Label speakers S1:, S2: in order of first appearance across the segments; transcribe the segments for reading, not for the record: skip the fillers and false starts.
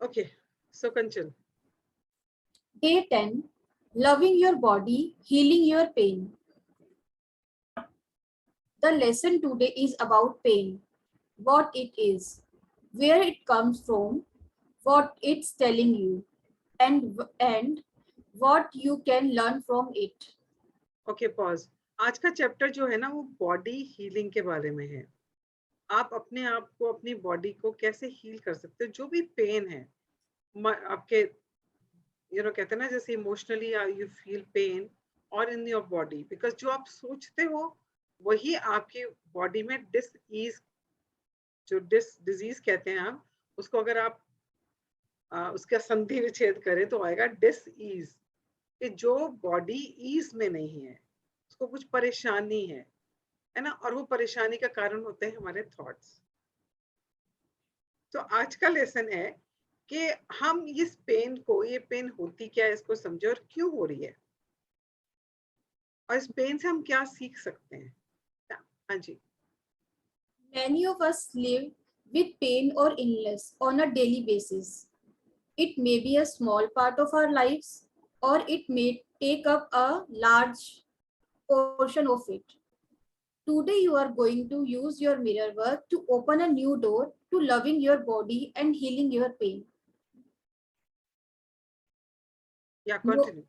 S1: Okay, so Kanchan.
S2: Day 10. Loving your body, healing your pain. The lesson today is about pain, what it is, where it comes from, what it's telling you, and what you can learn from it.
S1: Okay, pause. आज का chapter जो है ना वो body healing के बारे में है। आप अपने आप को, अपनी बॉडी को कैसे हील कर सकते हो, जो भी पेन है आपके, कहते हैं ना, जैसे इमोशनली यू फील पेन और इन योर बॉडी, बिकॉज जो आप सोचते हो वही आपकी बॉडी में डिस जो डिजीज कहते हैं हम उसको, अगर आप उसका संधि विच्छेद करें तो आएगा डिस ईज, कि जो बॉडी ईज में नहीं है, उसको कुछ परेशानी है ना, और वो परेशानी का कारण होते हैं हमारे थॉट्स। तो आज का लेसन है कि हम इस पेन को, ये पेन होती क्या है, इसको समझे और क्यों हो रही है, और इस पेन से हम क्या सीख सकते हैं। हाँ जी।
S2: Many of us live with pain or illness on a daily basis. It may be a small part of our lives, or it may take up a large portion of it. Today, you are going to use your mirror work to open a new door to loving your body and healing your pain.
S1: Yeah, continue.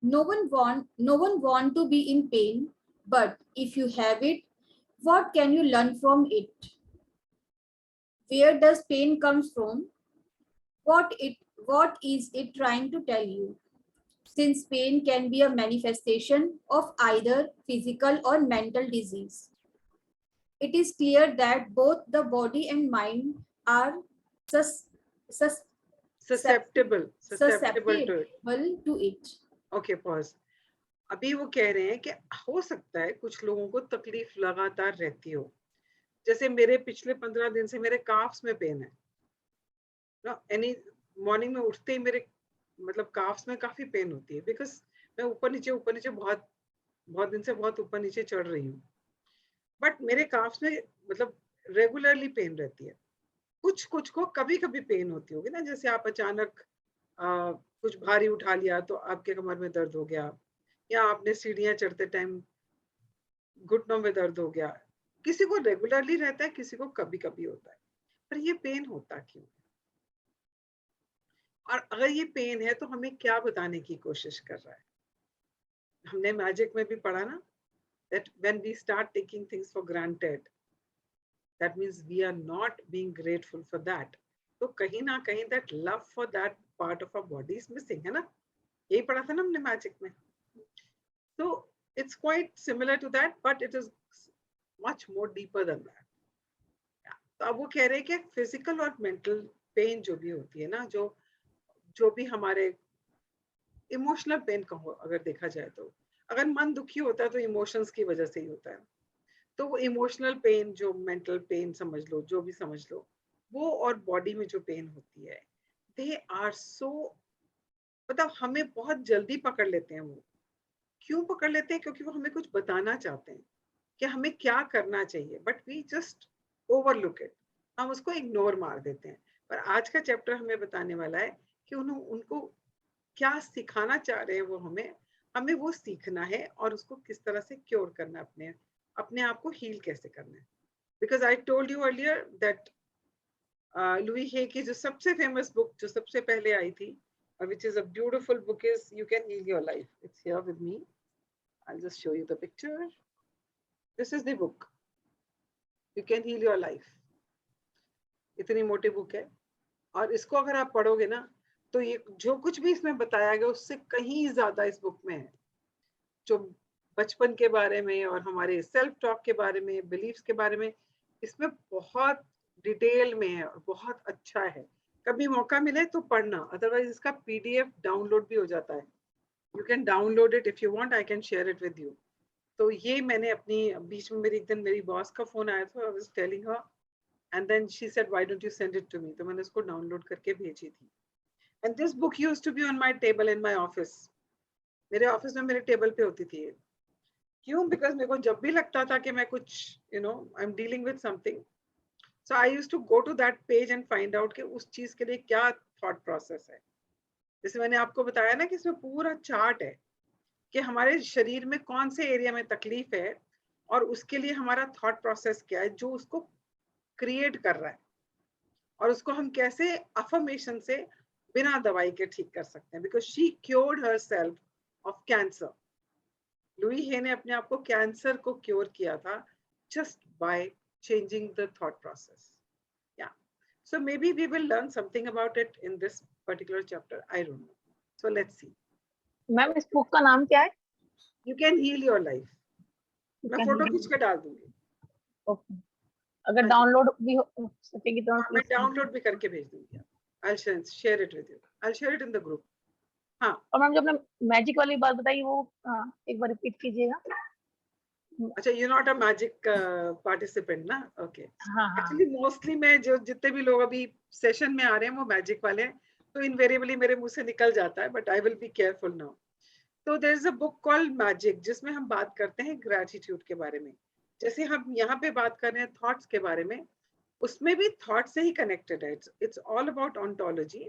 S2: No one want to be in pain, but if you have it, what can you learn from it? Where does pain comes from? What is it trying to tell you? Since pain can be a manifestation of either physical or mental disease, it is clear that both the body and mind are
S1: susceptible
S2: to it.
S1: Okay, pause. अभी वो कह रहे हैं कि हो सकता है कुछ लोगों को तकलीफ लगातार रहती हो, जैसे मेरे पिछले 15 दिन से मेरे काफ्स में पेन है ना, एनी मॉर्निंग में उठते ही मेरे मतलब काफ्स में काफी पेन होती है, बिकॉज मैं ऊपर नीचे बहुत बहुत दिन से बहुत ऊपर नीचे चढ़ रही हूँ, बट मेरे काफ्स में मतलब रेगुलरली पेन रहती है। कुछ को कभी कभी पेन होती होगी ना, जैसे आप अचानक कुछ भारी उठा लिया तो आपके कमर में दर्द हो गया, या आपने सीढ़ियां चढ़ते टाइम घुटनों में दर्द हो गया। किसी को रेगुलरली रहता है, किसी को कभी कभी होता है, पर ये पेन होता क्यों, और अगर ये पेन है तो हमें क्या बताने की कोशिश कर रहा है। हमने मैजिक में भी पढ़ा ना, that when we start taking things for granted, that means we are not being grateful for that. तो कहीं ना कहीं that love for that part of our body is missing, है ना, यही पढ़ा था ना हमने मैजिक में। So it's quite similar to that, but it is much more deeper than that. तो अब वो कह रहे हैं कि फिजिकल और मेंटल पेन जो भी होती है ना, जो भी हमारे इमोशनल पेन कहो अगर देखा जाए, तो अगर मन दुखी होता है तो इमोशंस की वजह से ही होता है, तो वो इमोशनल पेन, जो मेंटल पेन समझ लो, जो भी समझ लो, वो और बॉडी में जो पेन होती है, दे आर सो, मतलब हमें बहुत जल्दी पकड़ लेते हैं। वो क्यों पकड़ लेते हैं? क्योंकि वो हमें कुछ बताना चाहते हैं कि हमें क्या करना चाहिए, but we just overlook it, हम उसको इग्नोर मार देते हैं। पर आज का चैप्टर हमें बताने वाला है कि उनको क्या सिखाना चाह रहे हैं वो हमें हमें वो सीखना है, और उसको किस तरह से क्योर करना है, अपने आप को हील कैसे करना है। Because I told you earlier that Louise Hay की जो सबसे फेमस बुक जो सबसे पहले आई थी, which is a beautiful book, is You Can Heal Your Life. It's here with me. I'll just show you the picture. This is the book, You Can Heal Your Life. इतनी मोटी book है, और इसको अगर आप पढ़ोगे ना तो ये जो कुछ भी इसमें बताया गया उससे कहीं ज्यादा इस बुक में है, जो बचपन के बारे में और हमारे सेल्फ टॉक के बारे में, बिलीफ्स के बारे में, इसमें बहुत डिटेल में है और बहुत अच्छा है। कभी मौका मिले तो पढ़ना, अदरवाइज इसका पीडीएफ डाउनलोड भी हो जाता है। You can download it if you want, I can share it with you. तो ये मैंने अपनी बीच में एक दिन मेरी बॉस का फोन आया था, I was telling her, and then she said why don't you send it to me, तो मैंने उसको डाउनलोड करके भेजी थी। And this book used to be on my table in my office, मेरे ऑफिस में मेरे टेबल पे होती थी। क्यों? बिकॉज मेरे को जब भी लगता था कि मैं कुछ I am dealing with something, So I used to go to that page and find out कि उस चीज के लिए क्या thought process है. जैसे मैंने आपको बताया ना कि इसमें पूरा चार्ट है कि हमारे शरीर में कौन से एरिया में तकलीफ है और उसके लिए हमारा थॉट प्रोसेस क्या है जो उसको क्रिएट कर रहा है, और उसको हम कैसे अफर्मेशन से बिना दवाई के ठीक कर सकते हैं. Because she cured herself of cancer. Louise Hay ने अपने आप को कैंसर को क्योर किया था just by changing the thought process. Yeah. So maybe we will learn something about it in this particular chapter. I don't know. So let's see.
S3: Ma'am इस book का नाम क्या है?
S1: You can heal your life. मैं photo खींच के डाल दूंगी.
S3: ओके, अगर डाउनलोड भी हो सकेगी तो
S1: मैं डाउनलोड भी करके भेज दूंगी. I'll share it with you. I'll share it in the group. हाँ.
S3: और मैम जो आपने मैजिक वाली बात बताई वो एक बार रिपीट कीजिएगा.
S1: अच्छा, you're not a magic participant ना? Okay.
S3: हाँ हाँ.
S1: Actually mostly मैं जो जितने भी लोग अभी सेशन में आ रहे हैं वो मैजिक वाले हैं, तो इनवेरिएबली मेरे मुंह से निकल जाता है, but I will be careful now. तो there is a book called magic जिसमें हम बात करते हैं ग्रेटिट्यूड के बारे में. जैसे हम यहाँ पे बात कर रहे हैं थॉट्स के बारे में, उसमें भी थॉट से ही कनेक्टेड है. It's all about ontology,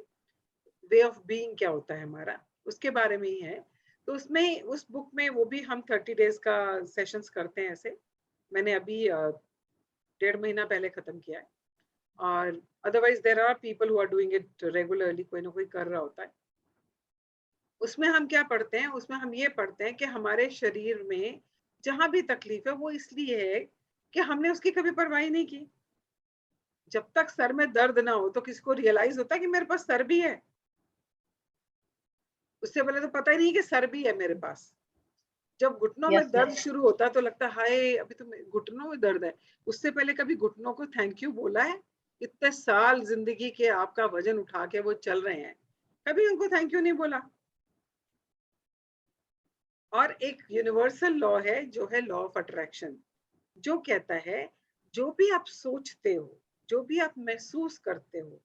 S1: way of being क्या होता है हमारा, उसके बारे में ही है. तो उसमें उस बुक में वो भी हम 30 डेज का सेशंस करते हैं. ऐसे मैंने अभी 1.5 महीना पहले खत्म किया है, और otherwise there are people who are doing it regularly, कोई ना कोई कर रहा होता है. उसमें हम क्या पढ़ते हैं, उसमें हम ये पढ़ते हैं कि हमारे शरीर में जहां भी तकलीफ है वो इसलिए है कि हमने उसकी कभी परवाह नहीं की. जब तक सर में दर्द ना हो तो किसी को रियलाइज होता है कि मेरे पास सर भी है. उससे पहले तो पता ही नहीं कि सर भी है मेरे पास. जब घुटनों में दर्द शुरू होता है तो लगता है हाय अभी तो घुटनों में दर्द है. उससे पहले कभी घुटनों को थैंक यू बोला है? इतने साल जिंदगी के आपका वजन उठा के वो चल रहे हैं, कभी उनको थैंक यू नहीं बोला. और एक यूनिवर्सल लॉ है जो है लॉ ऑफ अट्रैक्शन, जो कहता है जो भी आप सोचते हो, जो भी आप महसूस करते हो,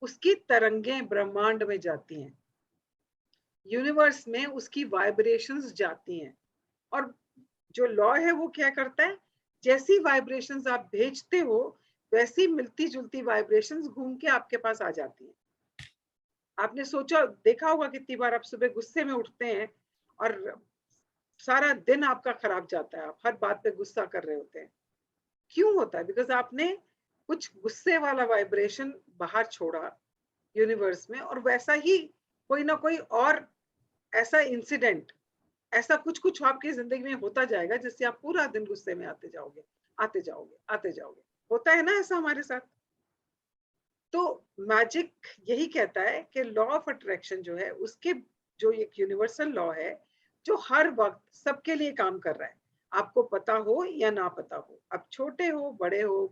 S1: उसकी तरंगें ब्रह्मांड में जाती हैं, यूनिवर्स में उसकी वाइब्रेशंस जाती हैं. और जो लॉ है वो क्या करता है, जैसी वाइब्रेशंस आप भेजते हो वैसी मिलती जुलती वाइब्रेशंस घूम के आपके पास आ जाती हैं. आपने सोचा देखा होगा कितनी बार आप सुबह गुस्से में उठते हैं और सारा दिन आपका खराब जाता है, आप हर बात पे गुस्सा कर रहे होते हैं. क्यों होता है? बिकॉज आपने कुछ गुस्से वाला वाइब्रेशन बाहर छोड़ा यूनिवर्स में, और वैसा ही कोई ना कोई और ऐसा इंसिडेंट, ऐसा कुछ कुछ आपकी जिंदगी में होता जाएगा जिससे आप पूरा दिन गुस्से में आते जाओगे, आते जाओगे, आते जाओगे. होता है ना ऐसा हमारे साथ. तो मैजिक यही कहता है कि लॉ ऑफ अट्रैक्शन जो है उसके जो एक यूनिवर्सल लॉ है जो हर वक्त सबके लिए काम कर रहा है, आपको पता हो या ना पता हो. आप छोटे हो, बड़े हो,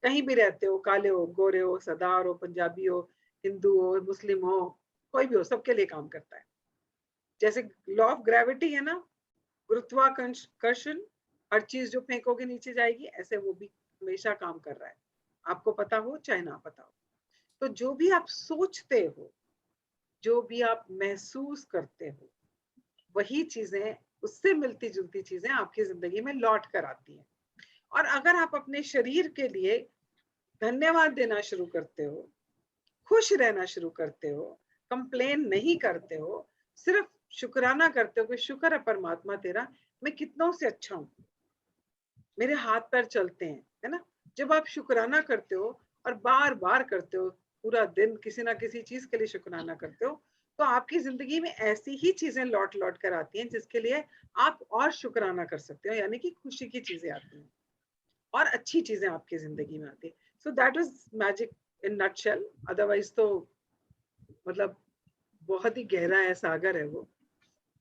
S1: कहीं भी रहते हो, काले हो, गोरे हो, सरदार हो, पंजाबी हो, हिंदू हो, मुस्लिम हो, कोई भी हो, सबके लिए काम करता है. जैसे लॉ ऑफ ग्रेविटी है ना, गुरुत्वाकर्षण, हर चीज जो फेंकोगे नीचे जाएगी, ऐसे वो भी हमेशा काम कर रहा है, आपको पता हो चाहे ना पता हो. तो जो भी आप सोचते हो, जो भी आप महसूस करते हो, वही चीजें, उससे मिलती जुलती चीजें आपकी जिंदगी में लौट कर आती हैं. और अगर आप अपने शरीर के लिए धन्यवाद देना शुरू करते हो, खुश रहना शुरू करते हो, कंप्लेन नहीं करते हो, सिर्फ शुक्राना करते हो कि शुक्र है परमात्मा तेरा, मैं कितनों से अच्छा हूं, मेरे हाथ पैर चलते हैं, है ना. जब आप शुक्राना करते हो और बार बार करते हो, पूरा दिन किसी ना किसी चीज के लिए शुक्राना करते हो, तो आपकी जिंदगी में ऐसी ही चीजें लौट लौट कर आती हैं जिसके लिए आप और शुक्राना कर सकते हो, यानी कि खुशी की चीजें आती हैं और अच्छी चीजें आपकी जिंदगी में आती है. So that is magic in nutshell. Otherwise तो मतलब बहुत ही गहरा है, सागर है वो.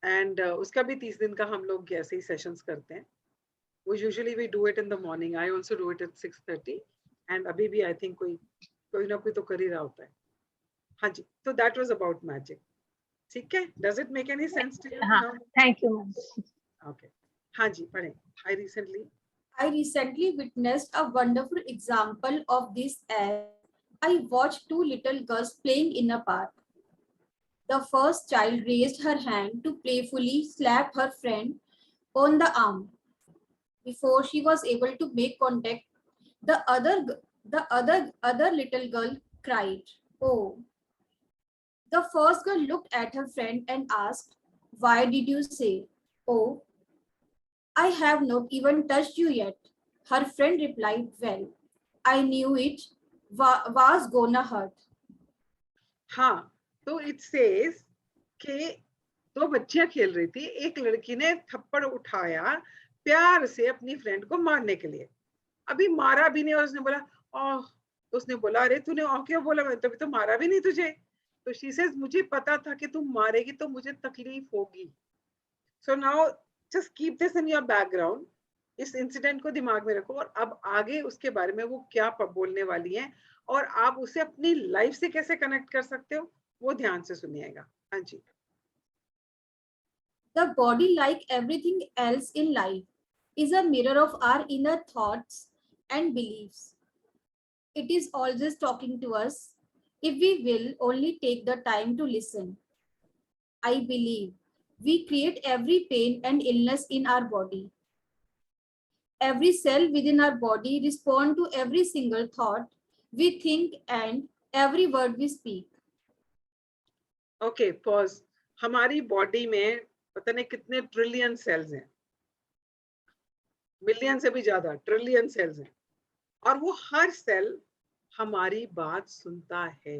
S1: एंड उसका भी 30 दिन का हम लोग ऐसे ही सेशंस करते हैं. वो usually we do it in the morning, I also do it at 6:30. And अभी भी आई थिंक कोई ना कोई तो कर ही रहा होता है. हाँ जी, तो दैट वाज अबाउट मैजिक. ठीक है, does it make any sense to you?
S3: हाँ, थैंक यू मैम.
S1: ओके, हाँ जी, पढ़ें.
S2: I recently witnessed a wonderful example of this as I watched two little girls playing in a park. The first child raised her hand to playfully slap her friend on the arm. Before she was able to make contact, the other The other little girl cried. Oh. The first girl looked at her friend and asked, "Why did you say, oh, I have not even touched you yet?" Her friend replied, "Well, I knew it was gonna hurt."
S1: हाँ, तो it says कि दो बच्चियां खेल रही थी, एक लड़की ने थप्पड़ उठाया प्यार से अपनी फ्रेंड को मारने के लिए। अभी मारा भी नहीं और उसने बोला ओह, उसने बोला अरे तूने ओह क्यों बोला, मैं तभी तो मारा भी नहीं तुझे। तो शी सेज मुझे पता था कि तुम मारेगी तो मुझे तकलीफ होगी। So now just keep this in your background, इस इंसिडेंट को दिमाग में रखो और अब आगे उसके बारे में वो क्या बोलने वाली है और आप उसे अपनी लाइफ से कैसे कनेक्ट कर सकते हो वो ध्यान से सुनिएगा। हाँ जी।
S2: The body, like everything else in life, is a mirror of our inner thoughts and beliefs. It is always talking to us if we will only take the time to listen. I believe we create every pain and illness in our body. Every cell within our body responds to every single thought we think and every word we speak.
S1: Okay pause. हमारी body में पता नहीं कितने trillion cells हैं, million से भी ज्यादा trillion cells हैं, और वो हर सेल हमारी बात सुनता है।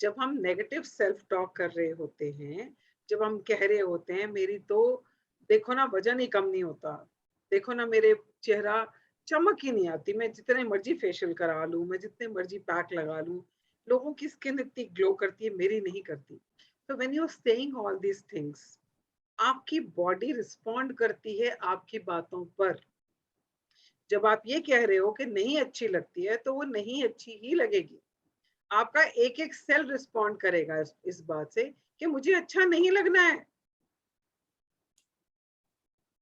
S1: जब हम नेगेटिव सेल्फ टॉक कर रहे होते हैं, जब हम कह रहे होते हैं मेरी तो देखो ना वजन ही कम नहीं होता, देखो ना मेरे चेहरा चमक ही नहीं आती, मैं जितने मर्जी फेशियल करा लूं, मैं जितने मर्जी पैक लगा लूं, लोगों की स्किन इतनी ग्लो करती है, मेरी नहीं करती। तो when you are saying all these things, आपकी बॉडी रिस्पॉन्ड करती है आपकी बातों पर। जब आप ये कह रहे हो कि नहीं अच्छी लगती है तो वो नहीं अच्छी ही लगेगी। आपका एक एक सेल रिस्पॉन्ड करेगा इस बात से कि मुझे अच्छा नहीं लगना है।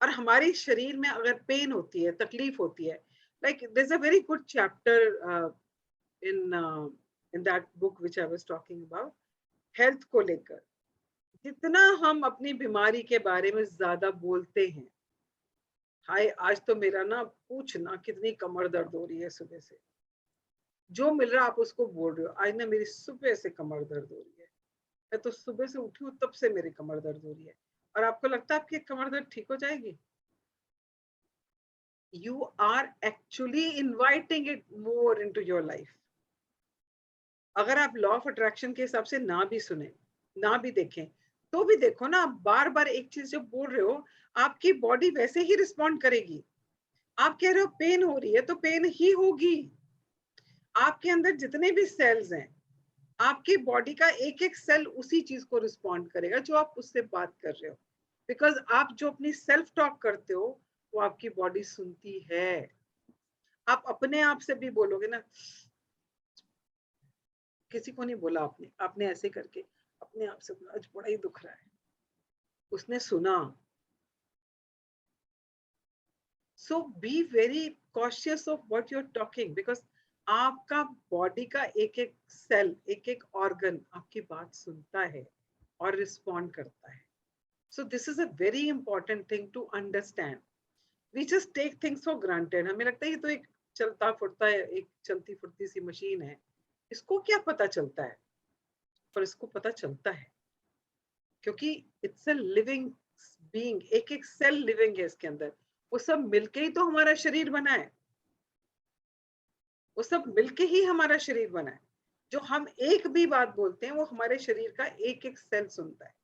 S1: और हमारी शरीर में अगर पेन होती है, तकलीफ होती है, like there is a very good chapter in in that book which I was talking about, health को लेकर। जितना हम अपनी बीमारी के बारे में ज्यादा बोलते हैं, हाय आज तो मेरा ना पूछना कितनी कमर दर्द हो रही है सुबह से, जो मिल रहा आप उसको बोल रहे हो, आज ना मेरी सुबह से कमर दर्द हो रही है, मैं तो सुबह से उठी हूँ तब से मेरी कमर दर्द हो रही है, और आपको लगता है आपकी कमर दर्द ठीक हो जाएगी? You are actually inviting it more into your life. अगर आप लॉ ऑफ अट्रैक्शन के हिसाब से ना भी सुने, ना भी देखें, तो भी देखो ना, आप बार बार एक चीज जब बोल रहे हो आपकी बॉडी वैसे ही रिस्पॉन्ड करेगी। आप कह रहे हो पेन हो रही है तो पेन ही होगी। आपके अंदर जितने भी सेल्स हैं, आपकी बॉडी का एक एक सेल उसी चीज को रिस्पॉन्ड करेगा जो आप उससे बात कर रहे हो। बिकॉज आप जो अपनी सेल्फ टॉक करते हो वो आपकी बॉडी सुनती है। आप अपने आप से भी बोलोगे ना, किसी को नहीं बोला आपने, आपने ऐसे करके अपने आप से बोला आज बड़ा ही दुख रहा है, उसने सुना। So be very cautious of what you are talking, because आपका बॉडी का एक एक सेल, एक एक ऑर्गन आपकी बात सुनता है और रिस्पॉन्ड करता है। So this is a very important thing to understand. We just take things for granted. हमें लगता है ये तो एक चलता फुरता है, एक चलती फुरती सी मशीन है, इसको क्या पता चलता है? पर इसको पता चलता है क्योंकि इट्स अ लिविंग बीइंग, एक एक सेल लिविंग है इसके अंदर। वो सब मिलके ही तो हमारा शरीर बना है, वो सब मिलके ही हमारा शरीर बना है। जो हम एक भी बात बोलते हैं वो हमारे शरीर का एक एक सेल सुनता है।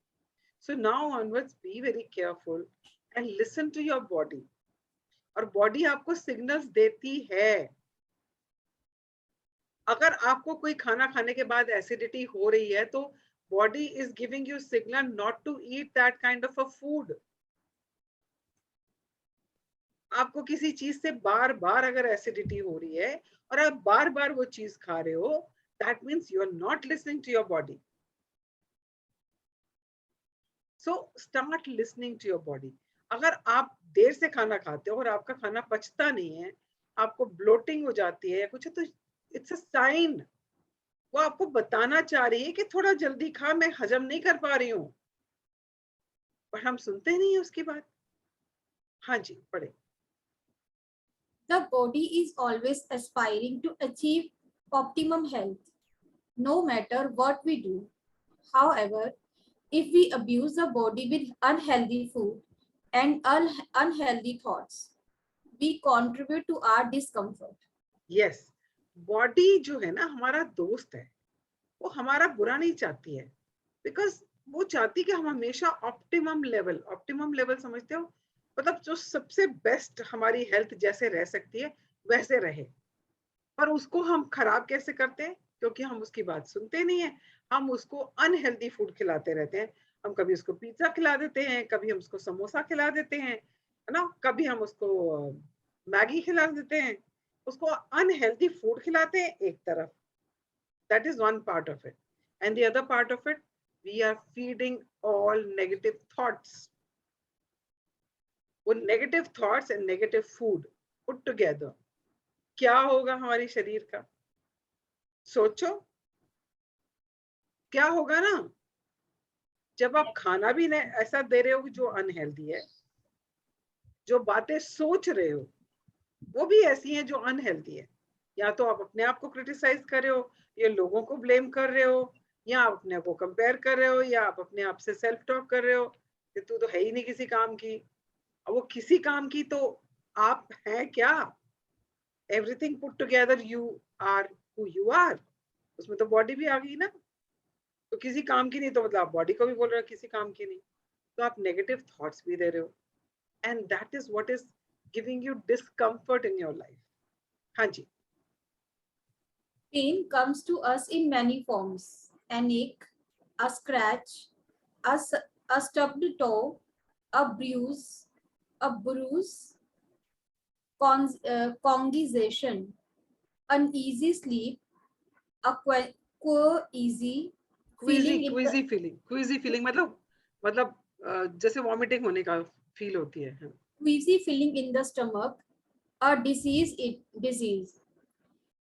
S1: So now onwards be very careful and listen to your body. और बॉडी आपको सिग्नल्स देती है। अगर आपको कोई खाना खाने के बाद एसिडिटी हो रही है तो body is giving you signal not to eat that kind of a food. आपको किसी चीज से बार बार अगर एसिडिटी हो रही है और आप बार बार वो चीज खा रहे हो, that means you are not listening to your body. So start listening to your body. अगर आप देर से खाना खाते हो और आपका खाना पचता नहीं है, आपको ब्लोटिंग हो जाती है या कुछ है, तो इट्स अ साइन। वो आपको बताना चाह रही है कि थोड़ा जल्दी खा, मैं हजम नहीं कर पा रही हूँ, पर हम सुनते नहीं है उसकी बात। हाँ जी, पढ़े।
S2: The body is always aspiring to achieve optimum health, no matter what we do. However, if we abuse the body with unhealthy food and unhealthy thoughts, we contribute to our discomfort.
S1: Yes, body जो है ना हमारा दोस्त है, वो हमारा बुरा नहीं चाहती है, बिकॉज वो चाहती कि हम हमेशा ऑप्टिमम लेवल समझते हो, मतलब जो सबसे बेस्ट हमारी हेल्थ जैसे रह सकती है वैसे रहे। पर उसको हम खराब कैसे करते हैं? क्योंकि हम उसकी बात सुनते नहीं है, हम उसको अनहेल्दी फूड खिलाते रहते हैं। हम कभी उसको पिज्जा खिला देते हैं, कभी हम उसको समोसा खिला देते हैं, है ना, कभी हम उसको मैगी खिला देते हैं, उसको अनहेल्दी फूड खिलाते हैं एक तरफ। That is one part of it. And the other part of it, we are feeding all negative thoughts. वो negative thoughts and negative food put together, क्या होगा हमारे शरीर का? सोचो क्या होगा ना, जब आप खाना भी ऐसा दे रहे हो जो अनहेल्दी है, जो बातें सोच रहे हो वो भी ऐसी हैं जो अनहेल्दी है। या तो आप अपने आप को क्रिटिसाइज कर रहे हो, या लोगों को ब्लेम कर रहे हो, या आप अपने आप को कंपेयर कर रहे हो, या आप अपने आप से सेल्फ टॉक कर रहे हो कि तू तो है ही नहीं किसी काम की। अब वो किसी काम की तो आप हैं क्या? Everything put together you are who you are. उसमें तो बॉडी भी आ गई ना, तो किसी काम की नहीं, तो मतलब आप बॉडी को भी बोल रहे हो किसी काम की नहीं, तो आप नेगेटिव थॉट्स भी दे रहे हो, and that is what is giving you discomfort in your life. हाँ जी।
S2: Pain comes to us in many forms: an ache, a scratch, a stubbed toe, a bruise, congestion, uneasy sleep, a queasy
S1: feeling मतलब जैसे vomiting होने का feel होती है।
S2: queasy feeling in the stomach, a disease.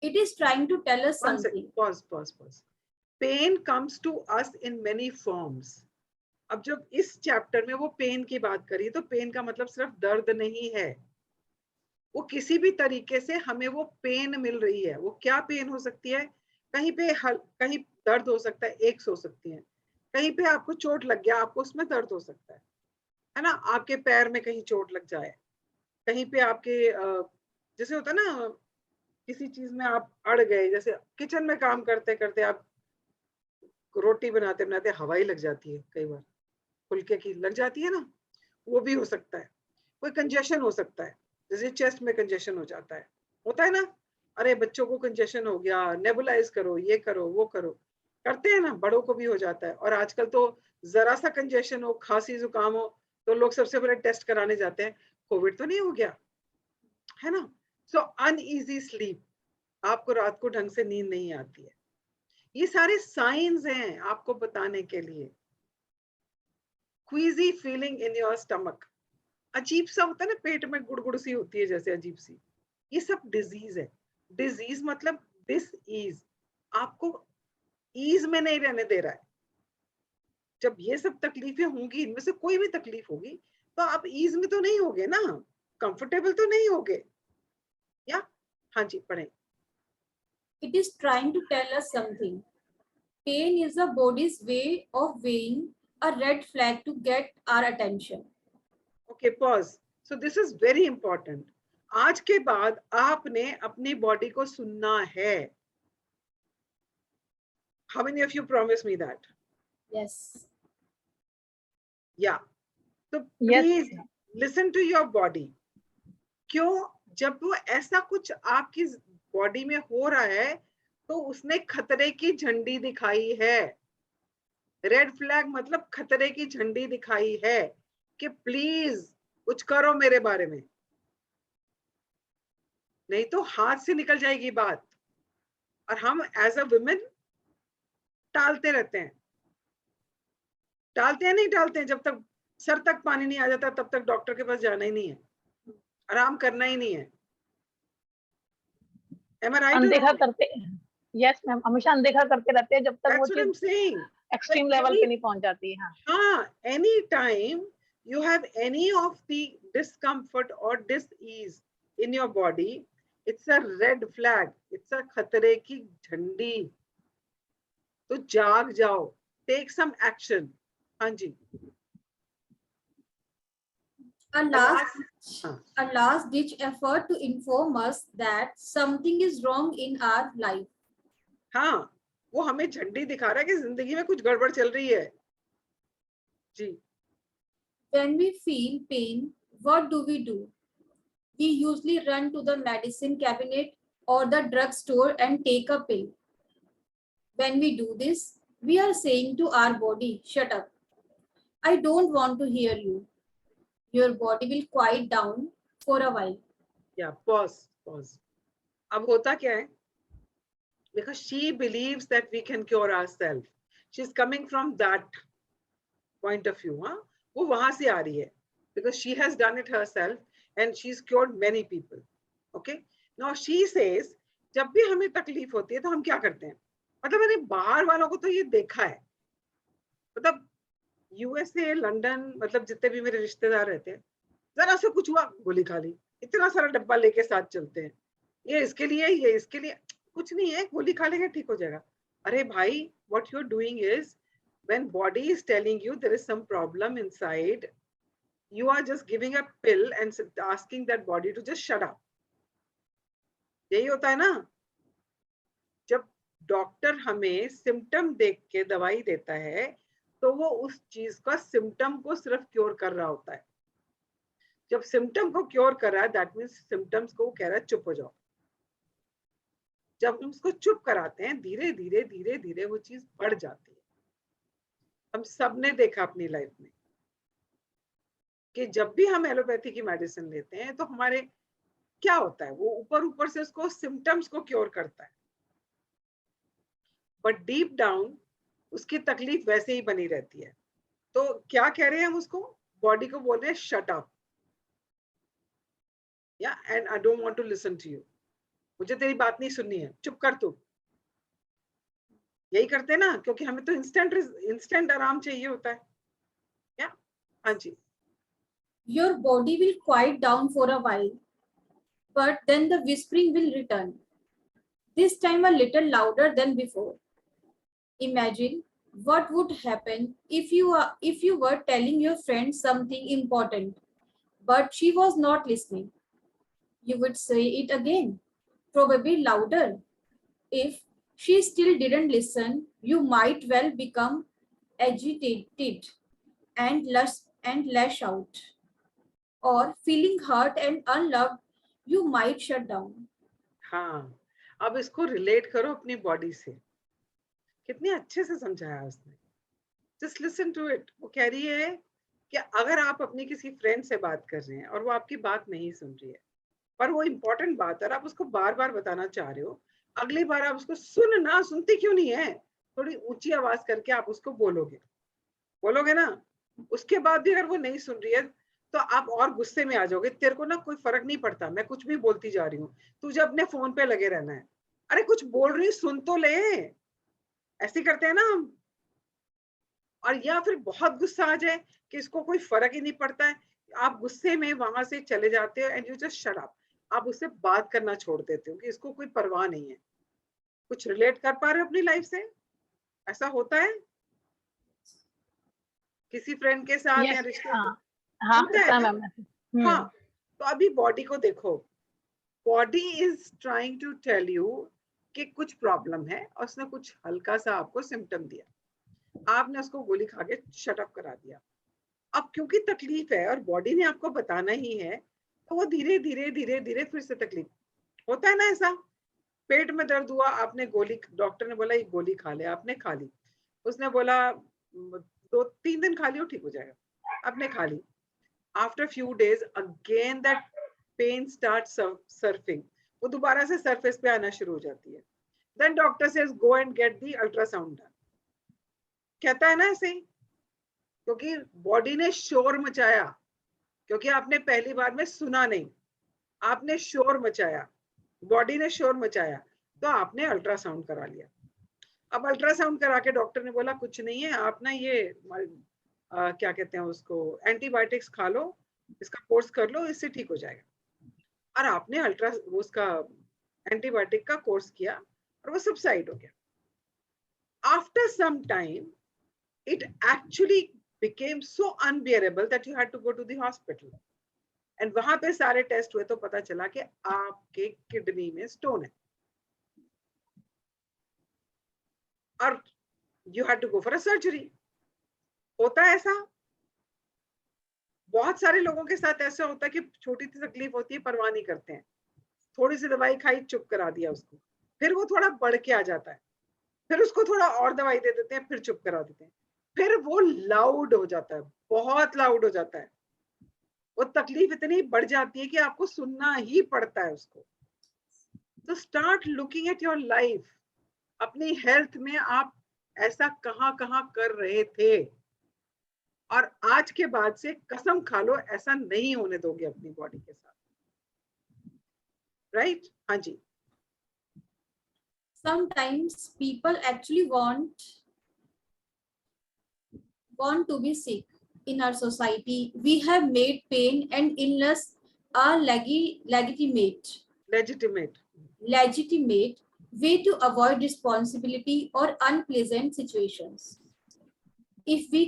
S2: It is trying to tell us something.
S1: Pause. Pain comes to us in many forms. अब जब इस chapter में वो पेन की बात करी, तो पेन का मतलब सिर्फ दर्द नहीं है, वो किसी भी तरीके से हमें वो पेन मिल रही है। वो क्या पेन हो सकती है? कहीं दर्द हो सकता है, एक्स हो सकती है, कहीं पे आपको चोट लग गया, आपको उसमें दर्द हो सकता है ना, आपके पैर में कहीं चोट लग जाए, कहीं पे आपके जैसे होता है ना, किसी चीज में आप अड़ गए, जैसे किचन में काम करते करते आप रोटी बनाते बनाते हवा ही लग जाती है, कई बार फुलके की लग जाती है ना, वो भी हो सकता है। कोई कंजेशन हो सकता है, जैसे चेस्ट में कंजेशन हो जाता है, होता है ना, अरे बच्चों को कंजेशन हो गया, नेबुलाइज करो, ये करो वो करो, करते हैं ना, बड़ों को भी हो जाता है। और आजकल तो जरा सा कंजेशन हो, खांसी जुकाम हो, तो लोग सबसे पहले टेस्ट कराने जाते हैं, कोविड तो नहीं हो गया, है ना। सो अनईजी स्लीप, आपको रात को ढंग से नींद नहीं आती है, ये सारे साइंस हैं आपको बताने के लिए। क्वीजी फीलिंग इन योर स्टमक, अजीब सा होता है ना, पेट में गुड़गुड़ सी होती है जैसे अजीब सी, ये सब डिजीज है। डिजीज मतलब डिस ईज, आपको ईज में नहीं रहने दे रहा है। जब ये सब तकलीफें होंगी, इनमें से कोई भी तकलीफ होगी, तो आप ईज में तो नहीं होगे ना, कंफर्टेबल तो नहीं होगे। या हाँ जी, पढ़ें।
S2: It is trying to tell us something. Pain is the body's way of weighing a red flag to get our attention.
S1: Okay, pause. So this is very important. आज के बाद आपने अपनी बॉडी को सुनना है। How many of you promise me that?
S2: Yes.
S1: Yeah. So
S3: Yes.
S1: please listen to your body. क्यों? जब वो ऐसा कुछ आपकी बॉडी में हो रहा है, तो उसने खतरे की झंडी दिखाई है। रेड फ्लैग मतलब खतरे की झंडी दिखाई है कि प्लीज कुछ करो मेरे बारे में, नहीं तो हाथ से निकल जाएगी बात। और हम एज अ वुमेन टालते रहते हैं, नहीं टालते हैं, जब तक सर तक पानी नहीं आ जाता तब तक डॉक्टर के पास जाना ही नहीं है, आराम करना ही नहीं है। Am I right?
S3: अनदेखा करते, यस मैम, हमेशा अनदेखा करते रहते हैं जब तक वो चीज एक्सट्रीम लेवल पे नहीं पहुंच जाती है।
S1: हाँ, any time you have any of the discomfort or dis-ease, in your body, it's a red flag. It's a खतरे की झंडी. तो जाग जाओ. Take some action. हाँ जी.
S2: A last ditch effort to inform us that something is wrong in our life.
S1: हाँ, वो हमें झंडी दिखा रहा है कि जिंदगी में कुछ गड़बड़ चल रही है. जी.
S2: When we feel pain, what do? We usually run to the medicine cabinet or the drugstore and take a pill. When we do this, we are saying to our body, shut up. I don't want to hear you. Your body will quiet down for a while.
S1: Yeah, pause. अब होता क्या है? Because she believes that we can cure ourselves. She's coming from that point of view. हाँ? वो वहां से आ रही है. Because she has done it herself and she's cured many people. Okay? Now she says, जब भी हमें तकलीफ होती है तो हम क्या करते हैं? मतलब मैंने बाहर वालों को तो ये देखा है. मतलब यूएसए, लंदन, मतलब जितने भी मेरे रिश्तेदार रहते हैं, जरा से कुछ हुआ गोली खा ली. इतना सारा डब्बा लेके साथ चलते हैं. ये इसके लिए, ये इसके लिए. कुछ नहीं है, गोली खा लेंगे ठीक हो जाएगा. अरे भाई, what you're doing is, when body is telling you there is some problem inside, you are just giving a pill and asking that body to just shut up. यही होता है ना. जब डॉक्टर हमें सिम्टम देख के दवाई देता है तो वो उस चीज का सिम्टम को सिर्फ क्योर कर रहा होता है. जब सिम्टम को क्योर कर रहा है, दैट मीन्स सिम्टम्स को कह रहा है चुप हो जाओ. जब हम उसको चुप कराते हैं, धीरे धीरे धीरे धीरे वो चीज बढ़ जाती है. हम सब ने देखा अपनी लाइफ में कि जब भी हम एलोपैथी की मेडिसिन लेते हैं तो हमारे क्या होता है, वो ऊपर ऊपर से उसको सिम्टम्स को क्योर करता है, बट डीप डाउन उसकी तकलीफ वैसे ही बनी रहती है. तो क्या कह रहे हैं हम उसको? बॉडी को बोल रहे हैं शट अप. या and I don't want to listen to you. मुझे तेरी बात नहीं सुननी है, चुप कर तू. यही करते हैं ना, क्योंकि हमें तो इंस्टेंट आराम चाहिए होता है. या हाँ जी.
S2: Your body will quiet down for a while, but then the whispering will return. This time a little louder than before. Imagine what would happen if you were telling your friend something important, but she was not listening. You would say it again, probably louder. If she still didn't listen, you might well become agitated and lash out. Or feeling hurt and unloved, you might shut down.
S1: हाँ, अब इसको relate करो अपनी body से. कितने अच्छे से समझाया उसने. Just listen to it. वो कह रही है कि अगर आप अपनी किसी फ्रेंड से बात कर रहे हैं और वो आपकी बात नहीं सुन रही है, पर वो इम्पोर्टेंट बात है, आप उसको बार बार बताना चाह रहे हो, अगली बार आप उसको सुनती क्यों नहीं है? थोड़ी ऊंची आवाज करके आप उसको बोलोगे ना. उसके बाद भी अगर वो नहीं सुन रही है तो आप और गुस्से में आ जाओगे. तेरे को ना कोई फर्क नहीं पड़ता, मैं कुछ भी बोलती जा रही हूँ, तुझे अपने फोन पे लगे रहना है. अरे कुछ बोल रही, सुन तो ले. ऐसे करते हैं ना हम. और या फिर बहुत गुस्सा आ जाए कि इसको कोई फर्क ही नहीं पड़ता है, आप गुस्से में वहां से चले जाते हो and you just shut up. आप उससे बात करना छोड़ देते हो कि इसको कोई परवाह नहीं है. कुछ रिलेट कर पा रहे हो अपनी लाइफ से? ऐसा होता है किसी फ्रेंड के साथ? या रिश्ते?
S3: हाँ,
S1: हाँ. तो अभी बॉडी को देखो. Body is trying to tell you कि कुछ प्रॉब्लम है और उसने कुछ हल्का सा आपको सिम्टम दिया, आपने उसको गोली खा के शट अप करा दिया. अब क्योंकि तकलीफ है और बॉडी ने आपको बताना ही है, तो वो धीरे धीरे धीरे धीरे फिर से तकलीफ होता है ना. ऐसा पेट में दर्द हुआ, आपने गोली, डॉक्टर ने बोला ये गोली खा ले, आपने खा ली. उसने बोला 2-3 दिन खा लियो ठीक हो जाएगा, आपने खा ली. After few days again that pain start surfing. वो दोबारा से सरफेस पे आना शुरू हो जाती है. Then doctor says go and get the ultrasound done. कहता है ना ऐसे ही, क्योंकि बॉडी ने शोर मचाया, क्योंकि आपने पहली बार में सुना नहीं, आपने शोर मचाया, बॉडी ने शोर मचाया, तो आपने अल्ट्रासाउंड करा लिया. अब अल्ट्रासाउंड करा के डॉक्टर ने बोला कुछ नहीं है, आप ना ये क्या कहते हैं उसको, एंटीबायोटिक्स खा लो, इसका कोर्स कर लो, इससे ठीक हो जाएगा. और आपने उसका एंटीबायोटिक का कोर्स किया और वो सबसाइड हो गया। After some time it actually became so unbearable that you had to go to the hospital. And वहां पे सारे टेस्ट हुए तो पता चला कि आपके किडनी में स्टोन है और you had to go for a surgery. होता है ऐसा, बहुत सारे लोगों के साथ ऐसा होता है कि छोटी सी तकलीफ होती है, परवाह नहीं करते हैं, थोड़ी सी दवाई खाई, चुप करा दिया उसको, फिर वो थोड़ा बढ़ के आ जाता है, फिर उसको थोड़ा और दवाई दे देते हैं, फिर चुप करा देते हैं, फिर वो लाउड हो जाता है, बहुत लाउड हो जाता है, वो तकलीफ इतनी बढ़ जाती है कि आपको सुनना ही पड़ता है उसको। तो start looking at your life, अपनी हेल्थ में आप ऐसा कहां कहां कर रहे थे, और आज के बाद से कसम खा लो ऐसा नहीं होने दोगे अपनी बॉडी के साथ, राइट? हाँ जी।
S2: Sometimes people actually want to be sick. In our society, we have made pain and illness a legitimate way to avoid responsibility or unpleasant situations. If we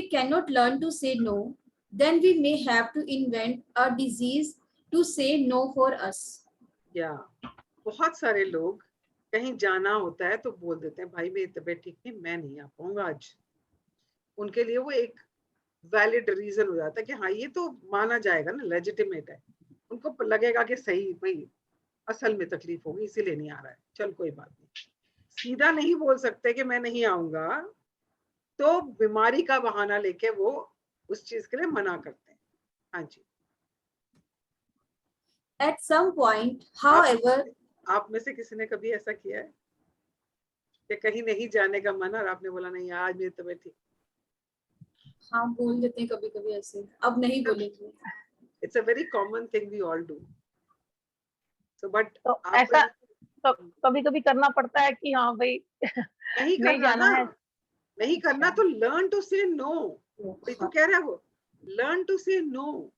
S2: cannot learn to say no, then we may have to invent a disease to say no for us.
S1: Yeah. बहुत सारे लोग कहीं जाना होता है तो बोल देते हैं भाई मेरी तबीयत ठीक नहीं, मैं नहीं आ पाऊंगा आज। उनके लिए वो एक वैलिड रीजन हो जाता है कि हाँ ये तो माना जाएगा ना, लेजिटिमेट है, उनको लगेगा कि सही भाई असल में तकलीफ होगी इसीलिए नहीं आ रहा है, चल कोई बात नहीं। सीधा नहीं बोल सकते कि मैं नहीं आऊंगा, तो बीमारी का बहाना लेके वो उस चीज के लिए मना करते हैं। हाँ जी।
S2: At some point, however,
S1: आप में से किसी ने कभी ऐसा किया है कि कहीं नहीं जाने का मन और आपने बोला नहीं आज मेरी तबीयत ठीक?
S2: हाँ बोल देते हैं कभी कभी ऐसे, अब नहीं बोलेंगे।
S1: It's a very common thing we all do. So but
S3: तो ऐसा तो कभी कभी करना पड़ता है कि हाँ भाई
S1: नहीं करना जाना है, नहीं करना तो learn to say no। तो कह रहा है वो learn to say no,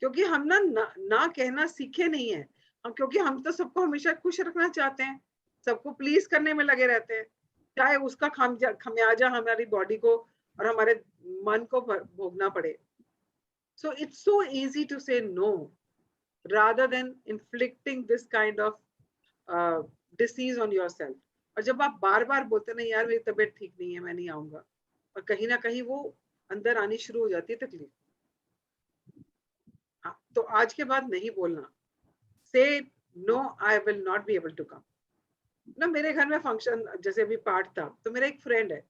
S1: क्योंकि हम ना कहना सीखे नहीं है हम, क्योंकि हम तो सबको हमेशा खुश रखना चाहते हैं, सबको प्लीज करने में लगे रहते हैं, चाहे उसका खमियाजा हमारी बॉडी को और हमारे मन को भोगना पड़े। So it's so easy to say no rather than inflicting this kind of disease on yourself. और जब आप बार बार बोलते नहीं यार मेरी तबीयत ठीक नहीं है मैं नहीं आऊंगा, और कहीं ना कहीं वो अंदर आनी शुरू हो जाती है तकलीफ। तो आज के बाद नहीं बोलना, say no I will not be able to come। ना मेरे घर में फंक्शन जैसे अभी पार्ट था, तो मेरा एक फ्रेंड है,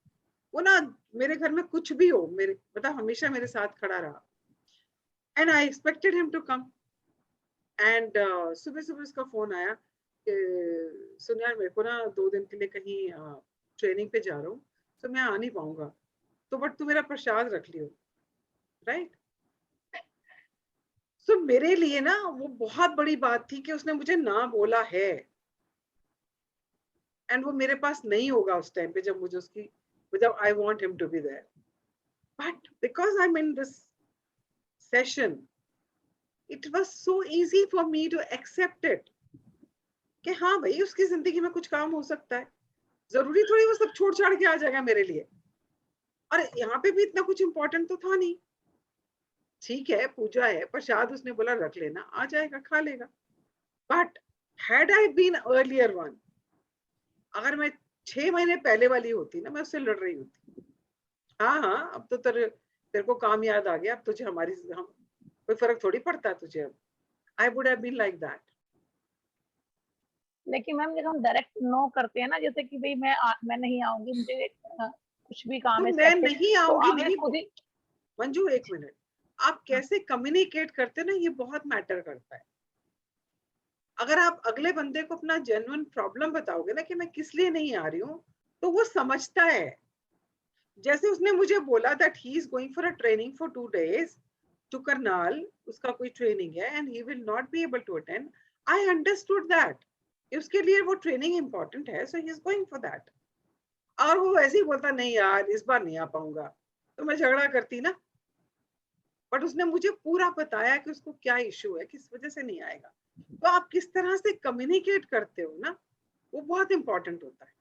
S1: वो ना मेरे घर में कुछ भी हो मेरे मतलब हमेशा मेरे साथ खड़ा रहा, and I expected him to come, and सुबह सुबह उसका फोन आया कि सुन यार मेरे को ना 2 दिन के लिए कहीं ट्रेनिंग पे जा रहा हूँ तो मैं आ नहीं पाऊंगा, तो बट तू मेरा प्रसाद रख लियो, राइट? सो मेरे लिए ना वो बहुत बड़ी बात थी कि उसने मुझे ना बोला है, एंड वो मेरे पास नहीं होगा उस टाइम पे जब मुझे उसकी मतलब I want him to be there, but because I'm in this session it was so easy for me to accept it कि हाँ भाई उसकी जिंदगी में कुछ काम हो सकता है, जरूरी थोड़ी वो सब छोड़ छाड़ के आ जाएगा मेरे लिए, और यहाँ पे भी इतना कुछ इंपॉर्टेंट तो था नहीं, ठीक है पूजा है प्रसाद उसने बोला रख लेना, आ जाएगा खा लेगा। But had I been earlier one, अगर मैं 6 महीने पहले वाली होती ना, मैं उससे लड़ रही होती, हाँ अब तो तेरे को काम याद आ गया, अब तुझे हम कोई फर्क थोड़ी पड़ता है तुझे अब। I would have been like that.
S3: लेकिन मैम जब हम डायरेक्ट नो करते हैं ना, जैसे कि भाई मैं नहीं आऊंगी, मुझे कुछ भी काम है,
S1: मैं नहीं आऊंगी नहीं
S3: खुद ही।
S1: मंजू एक मिनट, आप कैसे कम्युनिकेट करते ना ये बहुत मैटर करता है। अगर आप अगले बंदे को अपना जेन्युइन प्रॉब्लम बताओगे ना कि मैं किस लिए नहीं आ रही हूँ, तो वो समझता है। जैसे उसने मुझे बोला that he is going for a training for 2 days to Karnal, उसका कोई ट्रेनिंग है and he will not be able to attend, I understood that उसके लिए वो ट्रेनिंग इंपॉर्टेंट है, so he is going for that. और वो ऐसे ही बोलता नहीं यार इस बार नहीं आ पाऊंगा, तो मैं झगड़ा करती ना, बट उसने मुझे पूरा बताया कि उसको क्या इशू है, किस वजह से नहीं आएगा। तो आप किस तरह से कम्युनिकेट करते हो ना, वो बहुत इंपॉर्टेंट होता है।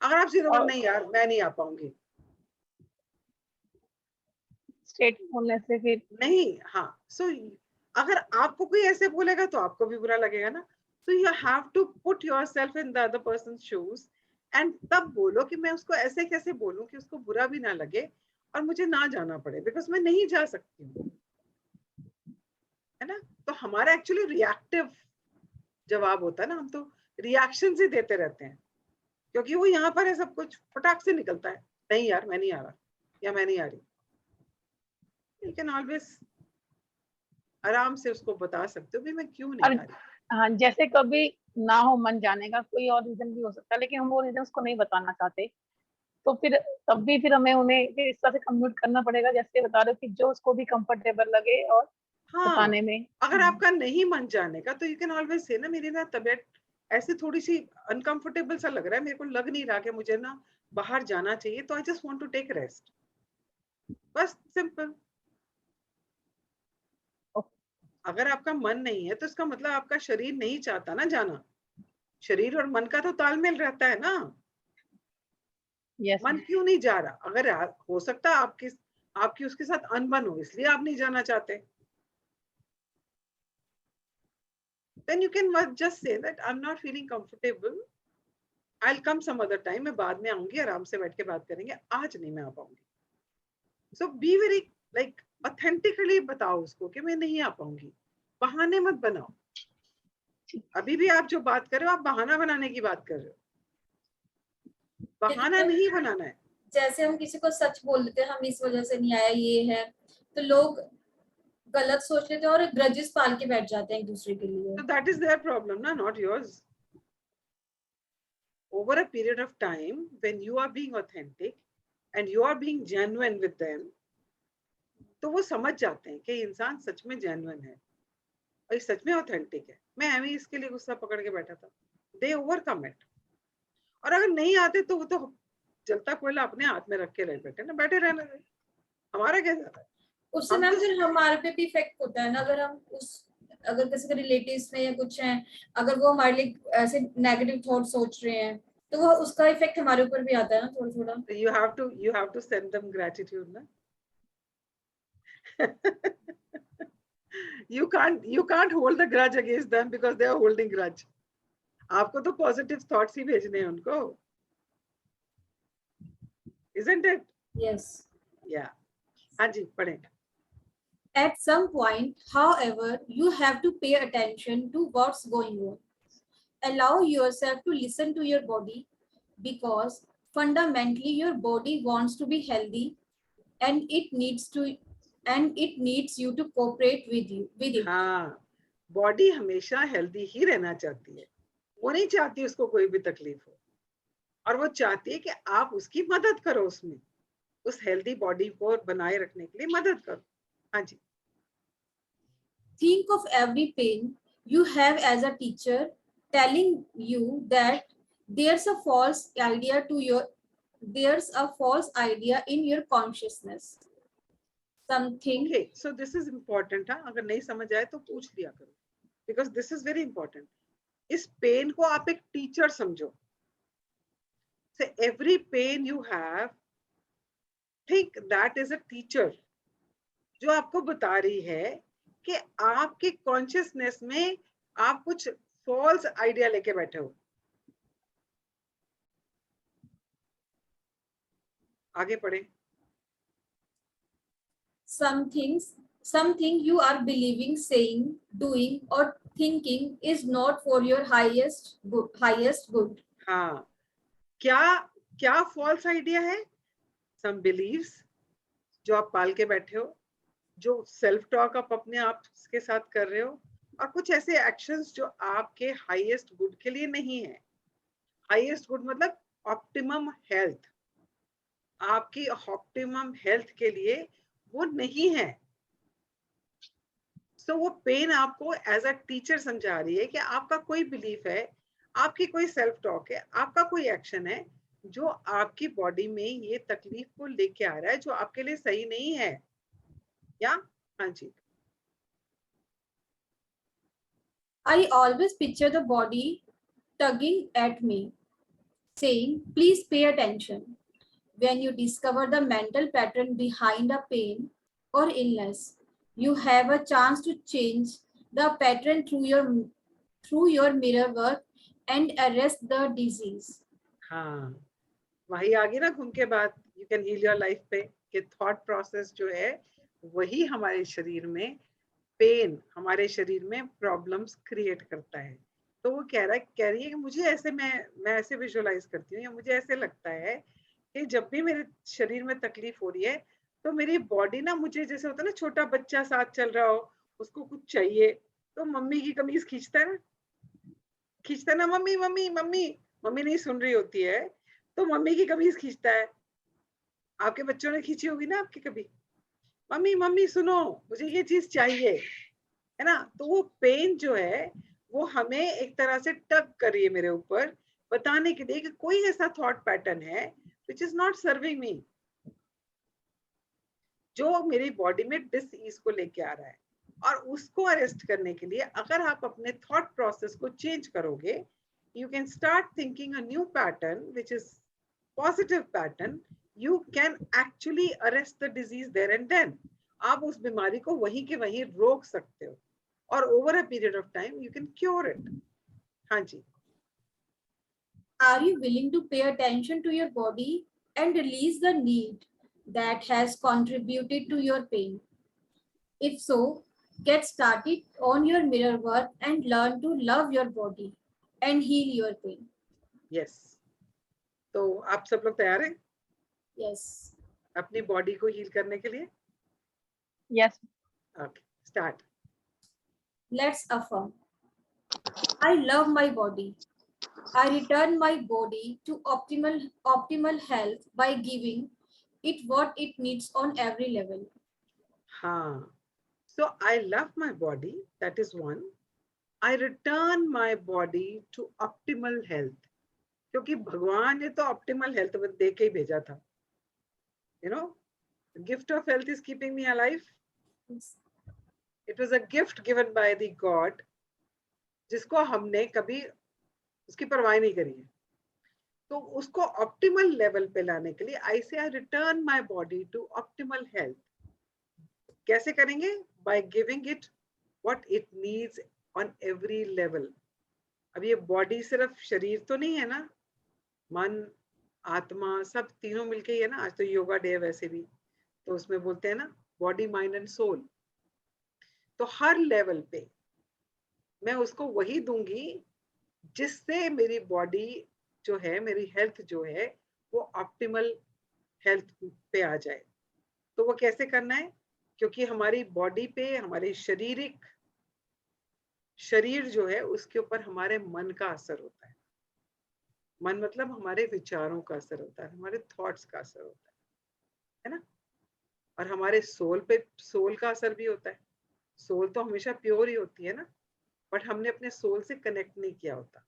S1: अगर आप सीधे नहीं यार मैं नहीं आ पाऊंगी,
S3: स्टेट बोलने से फिर
S1: नहीं, हाँ, सो अगर आपको कोई ऐसे बोलेगा तो आपको भी बुरा लगेगा ना। तो you have to put yourself in the other person shoes एंड तब बोलो कि मैं उसको ऐसे कैसे बोलूं कि उसको बुरा भी ना लगे और मुझे ना जाना पड़े, बिकॉज मैं नहीं जा सकती हूँ, है ना। तो हमारा एक्चुअली रिएक्टिव जवाब होता है ना, हम तो रिएक्शन ही देते रहते हैं, क्योंकि वो यहाँ पर है सब कुछ फटाक से निकलता है, नहीं यार मैं नहीं आ रहा या मैं नहीं आ रही। यू कैन ऑलवेज आराम से उसको बता सकते हो भी मैं क्यों नहीं आ रही।
S3: हाँ, जैसे कभी ना हो मन जाने का, कोई और रीजन भी हो सकता है, लेकिन हम वो रीजन को नहीं बताना चाहते, तो फिर तब भी फिर हमें उन्हें फिर इस तरह से कम्युनिकेट करना पड़ेगा, जैसे बता रहे हो कि जो उसको भी कंफर्टेबल लगे और
S1: हाँ,
S3: बताने में।
S1: अगर आपका नहीं मन जाने का तो यू कैन ऑलवेज से ना मेरी ना तबीयत ऐसे थोड़ी सी अनकंफर्टेबल सा लग रहा है, मेरे को लग नहीं रहा कि मुझे ना बाहर जाना चाहिए, तो I just want to take rest, बस सिंपल। अगर आपका मन नहीं है तो इसका मतलब आपका शरीर नहीं चाहता ना जाना, शरीर और मन का तो तालमेल रहता है ना।
S3: यस,
S1: मन क्यों नहीं जा रहा? अगर हो सकता है आपकी उसके साथ अनबन हो इसलिए आप नहीं जाना चाहते, then you can just say that I'm not feeling comfortable, I'll come some other time, मैं बाद में आऊंगी, आराम से बैठ के बात करेंगे, आज नहीं मैं आ पाऊंगी। So be very like authentically बताओ उसको कि मैं नहीं आ पाऊंगी, बहाने मत बनाओ। अभी भी आप जो बात कर रहे हो आप बहाना बनाने की बात कर रहे हो, बहाना नहीं बनाना है।
S2: जैसे हम किसी को सच बोल देते हैं हम इस वजह से नहीं आया ये है, तो लोग गलत सोच लेते हैं और ग्रजेस पाल के बैठ जाते हैं एक दूसरे के लिए।
S1: So that is their problem ना, not yours. Over a period of time when you are being authentic and you are being genuine with them, तो वो समझ जाते हैं कि इंसान सच में जेन्युइन है और सच में ऑथेंटिक है। मैं एमी इसके लिए गुस्सा पकड़ के बैठा था, दे ओवरकम इट। और अगर नहीं आते तो वो तो जलता कोयला अपने हाथ में रख के रह बैठे ना, बैठे रहने दे, हमारा क्या जाता है।
S2: उससे मैम फिर हमारे पे भी इफेक्ट होता है ना, अगर हम अगर किसी के रिलेटिव्स में या कुछ है, अगर वो हमारे लिए ऐसे नेगेटिव थॉट सोच रहे हैं तो वो उसका इफेक्ट हमारे ऊपर भी आता है ना थोड़ा थोड़ा।
S1: You have to send them gratitude ना। you can't hold the grudge against them because they are holding grudge। आपको तो पॉजिटिव थॉट्स ही भेजने हैं उनको, isn't it?
S2: Yes.
S1: Yeah, हाँ जी पढ़ें।
S2: At some point, however, you have to pay attention to what's going on. Allow yourself to listen to your body, because fundamentally your body wants to be healthy and it needs you to cooperate with it.
S1: हाँ, body हमेशा healthy ही रहना चाहती है, वो नहीं चाहती उसको कोई भी तकलीफ हो, और वो चाहती है कि आप उसकी मदद करो, उसमें उस हेल्दी बॉडी को बनाए रखने के लिए मदद करो। हाँ जी।
S2: Think of every pain you have as a teacher telling you that there's a false idea in your consciousness. Something.
S1: Okay, so this is important। हाँ, अगर नहीं समझ आए तो पूछ लिया करो, because this is very important। इस पेन को आप एक टीचर समझो। So every pain you have, think that is a teacher जो आपको बता रही है कि आपके कॉन्शियसनेस में आप कुछ फॉल्स आइडिया लेके बैठे हो। आगे पढ़े।
S2: Something you are believing, saying, doing, or thinking is not for your highest good.
S1: हाँ, क्या फॉल्स आइडिया है? सम बिलीव्स जो आप पाल के बैठे हो, जो सेल्फ टॉक आप अपने आप के साथ कर रहे हो, और कुछ ऐसे एक्शंस जो आपके हाईएस्ट गुड के लिए नहीं है। हाईएस्ट गुड मतलब ऑप्टिमम हेल्थ, आपकी ऑप्टिमम हेल्थ के लिए वो नहीं है। सो वो पेन आपको एज अ टीचर समझा रही है कि आपका कोई बिलीफ है, आपकी कोई सेल्फ टॉक है, आपका कोई एक्शन है जो आपकी बॉडी में ये तकलीफ को लेके आ रहा है, जो आपके लिए सही नहीं है। या हाँ जी.
S2: I always picture the body tugging at me, saying, please pay attention. When you discover the mental pattern behind a pain or illness, you have a chance to change the pattern through your mirror work and arrest the disease.
S1: हाँ, वही आ गई ना घूम के बात, you can heal your life पे, कि thought process जो है वही हमारे शरीर में पेन, हमारे शरीर में प्रॉब्लम्स क्रिएट करता है. तो वो कह रही है कि मुझे ऐसे, मैं ऐसे विजुअलाइज करती हूँ, या मुझे ऐसे लगता है कि जब भी मेरे शरीर में तकलीफ हो रही है तो मेरी बॉडी ना, मुझे जैसे होता है ना छोटा बच्चा साथ चल रहा हो, उसको कुछ चाहिए तो मम्मी की कमीज खींचता है ना, मम्मी मम्मी मम्मी, मम्मी नहीं सुन रही होती है तो मम्मी की कमीज खींचता है. आपके बच्चों ने खींची होगी ना आपकी कभी, मम्मी मम्मी सुनो मुझे ये चीज चाहिए, है ना. तो वो पेन जो है वो हमें एक तरह से टग कर रही है मेरे ऊपर, बताने के लिए कि कोई ऐसा थॉट पैटर्न है विच इज नॉट सर्विंग मी, जो मेरी बॉडी में डिसईज को लेके आ रहा है. और उसको अरेस्ट करने के लिए अगर आप अपने थॉट प्रोसेस को चेंज करोगे, you can start thinking a new pattern which is positive pattern, you can actually arrest the disease there and then. आप उस बीमारी को वहीं के वहीं रोक सकते हो और over a period of time you can cure it. हाँ जी.
S2: Are you willing to pay attention to your body and release the need that has contributed to your pain? If so, get started on your mirror work and learn to love your body and heal your pain.
S1: Yes. तो आप सब लोग तैयार हैं
S2: Yes.
S1: अपनी body को heal करने के लिए?
S3: Yes.
S1: Okay, start.
S2: Let's affirm. I love my body. I return my body to optimal health by giving it what it needs on every level.
S1: हाँ. So I love my body, that is one. I return my body to optimal health. क्योंकि भगवान ने तो optimal health दे के ही भेजा था. You know, the gift of health is keeping me alive. It was a gift given by the God, जिसको हमने कभी उसकी परवाह नहीं करी है. तो उसको ऑप्टिमल लेवल पे लाने के लिए I say I return my body to optimal health. कैसे करेंगे? By giving it what it needs on every level. अब ये बॉडी सिर्फ शरीर तो नहीं है ना, मन आत्मा सब तीनों मिलके ही है ना. आज तो योगा डे है वैसे भी, तो उसमें बोलते हैं ना बॉडी माइंड एंड सोल. तो हर लेवल पे मैं उसको वही दूंगी जिससे मेरी बॉडी जो है, मेरी हेल्थ जो है वो ऑप्टिमल हेल्थ पे आ जाए. तो वो कैसे करना है? क्योंकि हमारी बॉडी पे, हमारे शरीर जो है उसके ऊपर हमारे मन का असर होता है. मन मतलब हमारे विचारों का असर होता है, हमारे थॉट्स का असर होता है ना. और हमारे सोल पे, सोल का असर भी होता है. सोल तो हमेशा प्योर ही होती है ना, बट हमने अपने सोल से कनेक्ट नहीं किया होता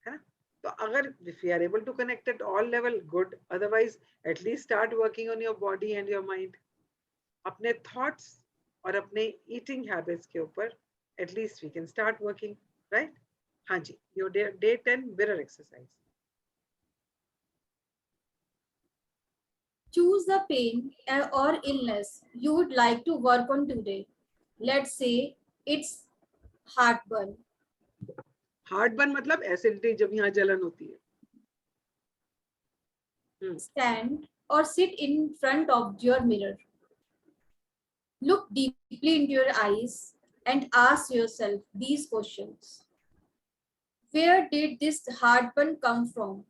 S1: है ना. तो अगर if you are able to connect at all level, good. Otherwise, at least start working on your body and your mind. अपने thoughts और अपने eating habits के ऊपर at least we can start working, right? हाँ जी. Your day 10 mirror exercise.
S2: Choose the pain or illness you would like to work on today. Let's say it's heartburn.
S1: Heartburn मतलब acidity, जब यहाँ जलन होती है.
S2: Stand or sit in front of your mirror. Look deeply into your eyes and ask yourself these questions. Where did this heartburn come from?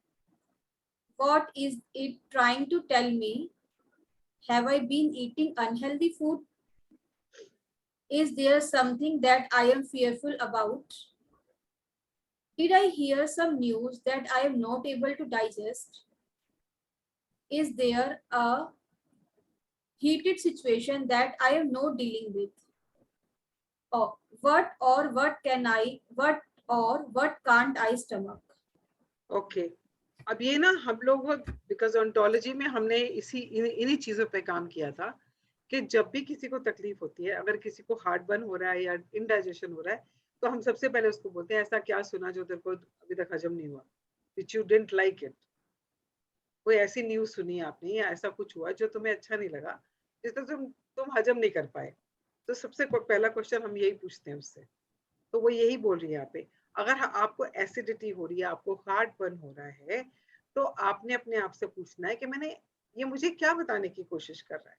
S2: What is it trying to tell me? Have I been eating unhealthy food? Is there something that I am fearful about? Did I hear some news that I am not able to digest? Is there a heated situation that I am not dealing with? Or what can't I stomach?
S1: Okay. अब ये ना हम लोग because ontology में हमने इन्हीं चीजों पे काम किया था कि जब भी किसी को तकलीफ होती है, अगर किसी को हार्ट बर्न हो रहा है या इनडाइजेशन हो रहा है, तो हम सबसे पहले उसको बोलते हैं ऐसा क्या सुना जो तेरे को अभी तक हजम नहीं हुआ, which you didn't like it. कोई ऐसी न्यूज सुनी आपने या ऐसा कुछ हुआ जो तुम्हें अच्छा नहीं लगा, जिसको तुम हजम नहीं कर पाए। तो सबसे पहला क्वेश्चन हम यही पूछते हैं उससे। तो वो यही बोल रही है यहाँ पे, अगर आपको एसिडिटी हो रही है, आपको हार्ट बर्न हो रहा है, तो आपने अपने आप से पूछना है कि मैंने ये मुझे क्या बताने की कोशिश कर रहा है।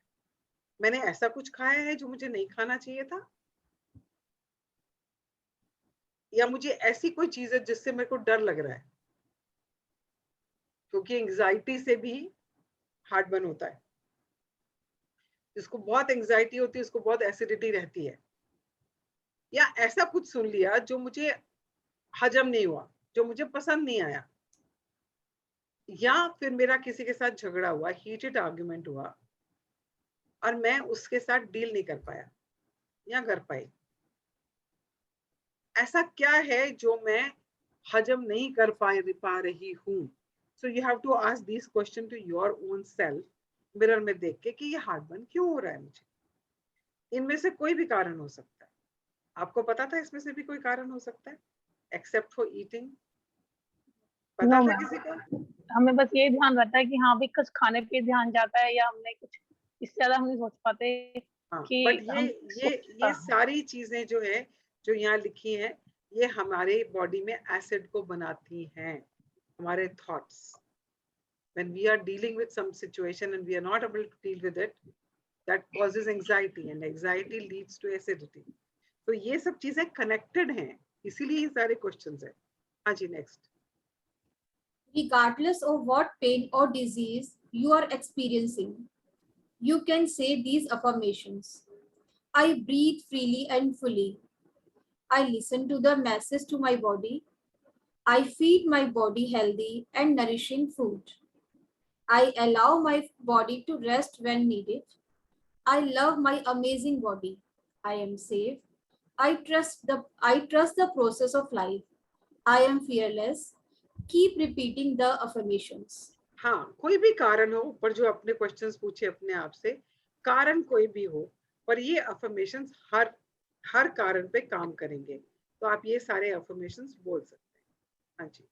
S1: मैंने ऐसा कुछ खाया है जो मुझे नहीं खाना चाहिए था, या मुझे ऐसी कोई चीज है जिससे मेरे को डर लग रहा है, क्योंकि एंग्जाइटी से भी हार्ट बर्न होता है। जिसको बहुत एंग्जाइटी होती है उसको बहुत एसिडिटी रहती है। या ऐसा कुछ सुन लिया जो मुझे हजम नहीं हुआ, जो मुझे पसंद नहीं आया, या फिर मेरा किसी के साथ झगड़ा हुआ, हीटेड आर्ग्यूमेंट हुआ और मैं उसके साथ डील नहीं कर पाया या कर पाई। ऐसा क्या है जो मैं हजम नहीं कर पा रही हूँ। So you have to ask this question to your own self, mirror में देख के कि ये हार्ट बर्न क्यों हो रहा है मुझे। इनमें से कोई भी कारण हो सकता है। आपको पता था इसमें से भी कोई कारण हो सकता है एक्सेप्ट फॉर ईटिंग? पता
S3: नो
S1: था
S3: मैम,
S1: किसी को?
S3: हमें बस ये ध्यान रहता है कि हाँ भी कुछ खाने पे ध्यान जाता है, या हमने कुछ इससे ज्यादा हम नहीं सोच पाते
S1: हाँ, बट
S3: कि
S1: ये
S3: हम
S1: ये
S3: सोचता।
S1: ये सारी चीजें जो है, जो यहाँ लिखी हैं, ये हमारे बॉडी में एसिड को बनाती हैं, हमारे thoughts. When we are dealing with some situation and we are not able to deal with it, that causes anxiety, and anxiety leads to acidity. तो ये सब चीजें कनेक्टेड हैं, इसीलिए ये सारे क्वेश्चंस हैं। हाँ जी, next.
S2: Regardless of what pain or disease you are experiencing, you can say these affirmations. I breathe freely and fully. I listen to the message to my body. I feed my body healthy and nourishing food. I allow my body to rest when needed. I love my amazing body. I am safe. I trust the process of life. I am fearless. Keep repeating the affirmations.
S1: हाँ, कोई भी कारण हो, पर जो अपने questions पूछे अपने आप से, कारण कोई भी हो, पर ये अफर्मेशंस हर कारण पे काम करेंगे। तो आप ये सारे अफर्मेशंस बोल सकते हैं। हाँ जी।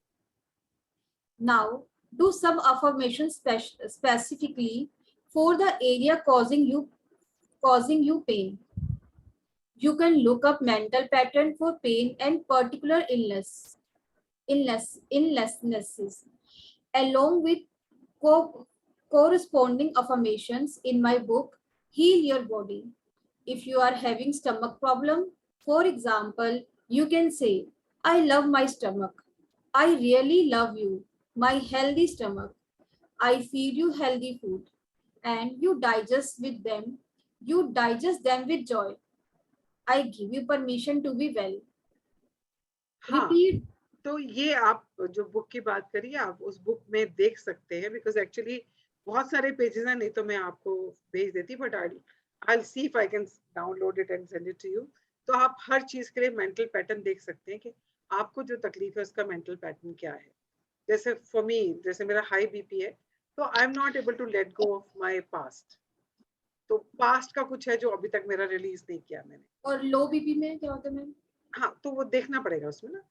S2: Now, do some affirmations specifically for the area causing you pain. You can look up mental pattern for pain and particular illnesses, along with corresponding affirmations in my book, Heal Your Body. If you are having stomach problem, for example, you can say, I love my stomach. I really love you, my healthy stomach. I feed you healthy food and you digest them with joy. I give you permission to be well.
S1: हाँ,
S2: Repeat.
S1: तो ये आप जो book की बात करिए, आप उस बुक में देख सकते हैं, बिकॉज एक्चुअली बहुत सारे पेजेस हैं, नहीं तो मैं आपको भेज देती, but I see if I can download it and send it to you. तो आप हर चीज के लिए मेंटल पैटर्न देख सकते हैं कि आपको जो तकलीफ है उसका मेंटल पैटर्न क्या है। जैसे फॉर मी, जैसे मेरा हाई बीपी है, तो I am not able to let go of my past. तो पास्ट का कुछ है जो अभी तक मेरा रिलीज नहीं किया मैंने।
S2: और लो बीपी में क्या होता है मैम?
S1: हाँ, तो वो देखना पड़ेगा उसमें ना।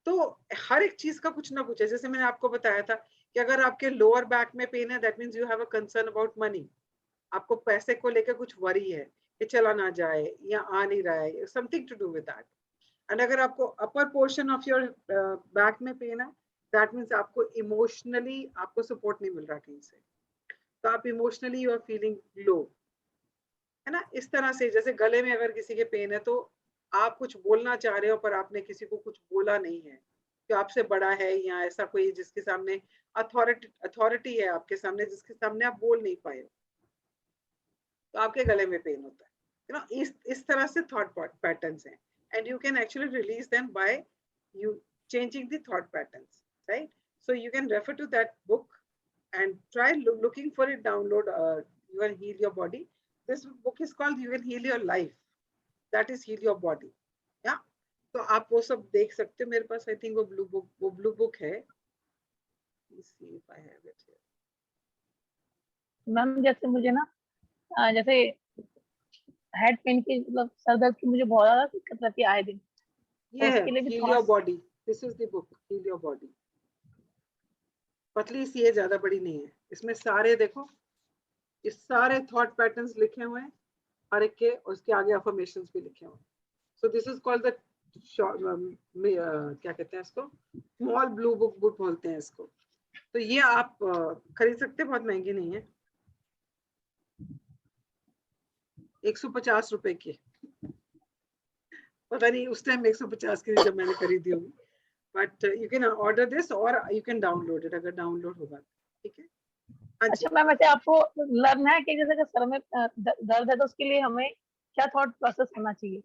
S1: तो हर एक चीज का कुछ ना कुछ है। जैसे मैंने आपको बताया था कि अगर आपके लोअर बैक में पेन है, that means you have a concern about money. आपको पैसे को लेकर कुछ वरी है कि चला ना जाए या आ नहीं रहा है, something to do with that. And अगर आपको upper portion of your back में पेन है, दैट मीन्स आपको इमोशनली आपको सपोर्ट नहीं मिल रहा कहीं से। तो आप emotionally you are feeling low, है ना। इस तरह से जैसे गले में अगर किसी के पेन है, तो आप कुछ बोलना चाह रहे हो पर आपने किसी को कुछ बोला नहीं है, जो आपसे बड़ा है या ऐसा कोई जिसके सामने अथॉरिटी है आपके सामने, जिसके सामने आप बोल नहीं पाए, तो आपके गले में पेन होता है। यू नो, इस तरह से थॉट पैटर्न्स हैं, and you can actually release them by you changing the thought patterns, right? So you can refer to that book and try looking for it, download You Can Heal Your Body. This book is called You Can Heal Your Life, that is Heal Your Body. Yeah, तो आप वो सब देख सकते हो। मेरे पास I think वो blue book है। Let's see if I have it here.
S3: Ma'am जैसे मुझे ना जैसे हेड पेन की मतलब सर दर्द की मुझे बहुत ज्यादा दिक्कत रहती है आए दिन, तो
S1: ये है
S3: उसके लिए भी
S1: हील
S3: थोड़ा
S1: your body, this is the book heal your body. पतली सी है, ज्यादा बड़ी नहीं है। इसमें सारे देखो, ये सारे थॉट पैटर्न्स लिखे हुए हैं हर एक के, और उसके आगे अफर्मेशंस भी लिखे हुए हैं। सो दिस इज कॉल्ड द क्या कहते हैं इसको, स्मॉल ब्लू बुक बुक बोलते हैं इसको। तो ये आप खरीद सकते हैं, बहुत महंगी नहीं है, 150 रुपए की। पता नहीं उस टाइम 150 की थी जब मैंने खरीदी होगी, but you can order this और यू कैन डाउनलोड इट, अगर डाउनलोड होगा, ठीक है। हाँ जी।
S3: अच्छा मैम, वैसे आपको लर्न है कि जैसे कि सर में दर्द है तो उसके लिए हमें क्या थॉट प्रोसेस करना चाहिए?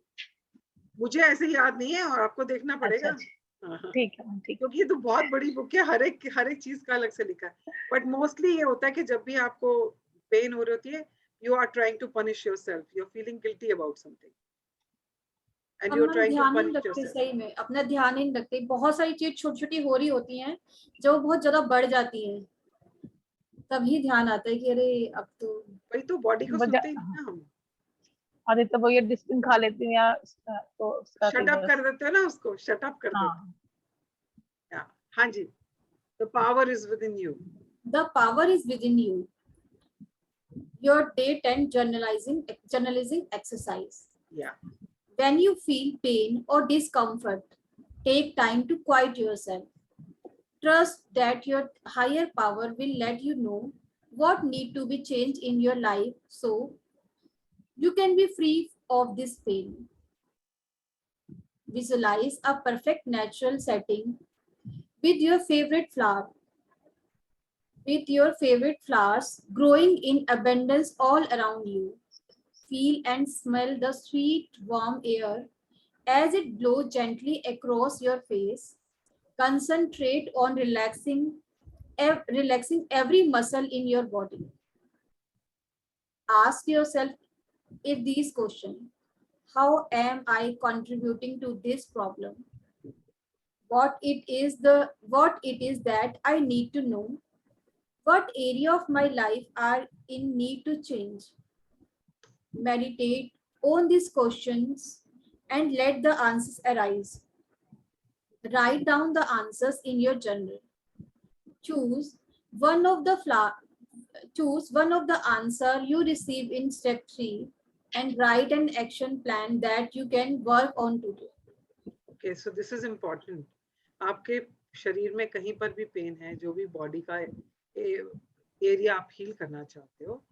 S1: मुझे ऐसे याद नहीं है, और आपको देखना पड़ेगा।
S3: अच्छा,
S1: हाँ हाँ,
S3: ठीक है मैम, ठीक।
S1: क्योंकि ये तो बहुत बड़ी बुक है, हर एक चीज का अलग से लिखा है। बट मोस्टली ये होता है कि जब भी आपको पेन हो रही होती है, you are trying to punish yourself, you are feeling guilty about something and you are
S2: um
S1: trying to
S2: ध्यान ही नहीं
S1: पनिश
S2: रखते,
S1: योरसेल्फ।
S2: सही में अपना ध्यान ही नहीं रखते, बहुत सारी चीज छोटी छोटी हो रही होती हैं जो बहुत ज्यादा बढ़ जाती हैं, तभी ध्यान आता है कि अरे अब तो।
S1: वही तो, बॉडी को सुनते ही नहीं ना हम,
S3: अरे तो वो ये डिस्टिन खा लेती हूँ या तो उसका
S1: शट
S3: फिर
S1: अप कर
S3: बस।
S1: देते हो ना उसको, शट अप कर देते
S3: हाँ,
S1: हैं। हाँ जी, the power is within you.
S2: The power is within you. Your day 10 journalizing exercise.
S1: या
S2: When you feel pain or discomfort, take time to quiet yourself. Trust that your higher power will let you know what need to be changed in your life so you can be free of this pain. Visualize a perfect natural setting with your favorite flower, with your favorite flowers growing in abundance all around you. Feel and smell the sweet warm air as it blows gently across your face. Concentrate on relaxing every muscle in your body. Ask yourself if these questions: how am I contributing to this problem? What it is that I need to know? What area of my life are in need to change? Meditate on these questions and let the answers arise. Write down the answers in your journal. Choose one of the answer you receive in step 3 and write an action plan that you can work on today.
S1: Okay, so this is important. आपके शरीर में कहीं पर भी pen है, जो भी body का एरिया आप हील करना चाहते हो,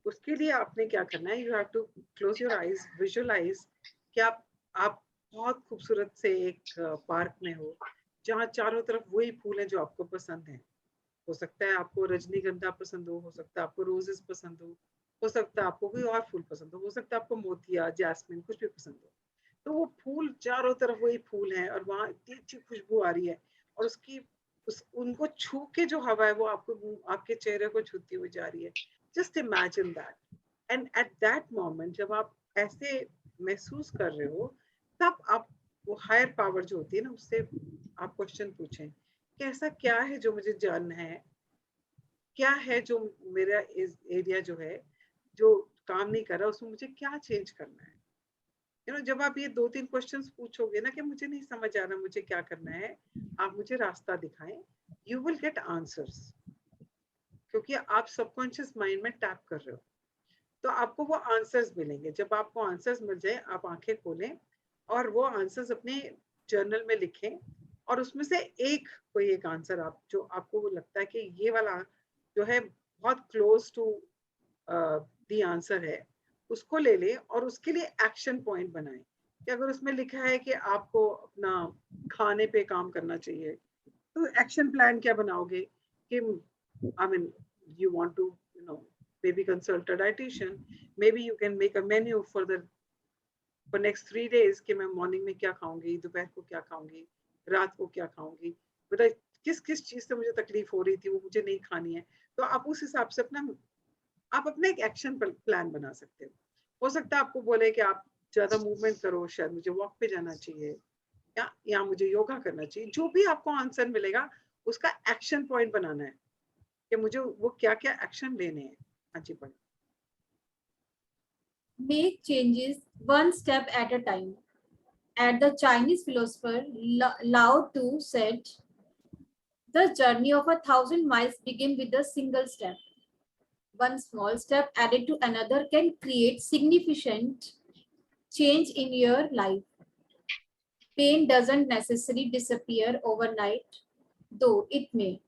S1: उसके लिए आपने क्या करना है, you have to close your eyes, visualise कि आप बहुत खूबसूरत से एक पार्क में हो, जहाँ चारों तरफ वही फूल हैं जो आपको पसंद हैं। हो सकता है आपको रजनीगंधा पसंद हो सकता है आपको रोजेस पसंद हो सकता है आपको कोई और फूल पसंद हो सकता है आपको मोतिया, जैस्मिन, कुछ भी पसंद हो। तो वो फूल चारों तरफ वही फूल हैं, और वहाँ इतनी अच्छी खुशबू आ रही है, और उनको छू के जो हवा है वो आपके चेहरे को छूती हुई जा रही है। Just imagine that, and at that moment जब आप ऐसे महसूस कर रहे हो, तब आप वो हायर पावर जो होती है ना, उससे आप क्वेश्चन पूछें कि ऐसा क्या है जो मुझे जानना है, क्या है जो मेरा इस एरिया जो है जो काम नहीं कर रहा, उसमें मुझे क्या चेंज करना है। जब आप ये 2-3 क्वेश्चंस पूछोगे ना कि मुझे नहीं समझ आ रहा मुझे क्या करना है, आप मुझे रास्ता दिखाएं, यू विल गेट आंसर्स, क्योंकि आप सबकॉन्शियस माइंड में टैप कर रहे हो, तो आपको वो आंसर्स मिलेंगे। जब आपको आंसर्स मिल जाए, आप आंखें खोलें और वो आंसर्स अपने जर्नल में लिखें, और उसमें से कोई एक आंसर आप जो आपको लगता है कि ये वाला जो है बहुत क्लोज टू द आंसर है, उसको ले लें और उसके लिए एक्शन पॉइंट बनाएं। कि अगर उसमें लिखा है कि आपको अपना खाने पे काम करना चाहिए, तो एक्शन प्लान क्या बनाओगे कि I mean, you want to, maybe consult a dietitian. Maybe you can make a menu for next 3 days कि मैं मॉर्निंग में क्या खाऊंगी, दोपहर को क्या खाऊंगी, रात को क्या खाऊंगी, बता किस किस चीज से मुझे तकलीफ हो रही थी वो मुझे नहीं खानी है। तो आप उस हिसाब से आप अपना एक एक्शन प्लान बना सकते हो सकता है आपको बोले कि आप ज्यादा मूवमेंट करो, शायद मुझे वॉक पे जाना चाहिए, या मुझे योगा करना चाहिए। जो भी आपको आंसर मिलेगा, उसका एक्शन पॉइंट बनाना है कि मुझे वो क्या क्या एक्शन लेने हैं। हाँ जी, पढ़े।
S2: Make changes one step at a time. As the Chinese philosopher Lao Tzu said, the journey of 1,000 miles begins with a single step. One small step added to another can create significant change in your life. Pain doesn't necessarily disappear overnight, though it may.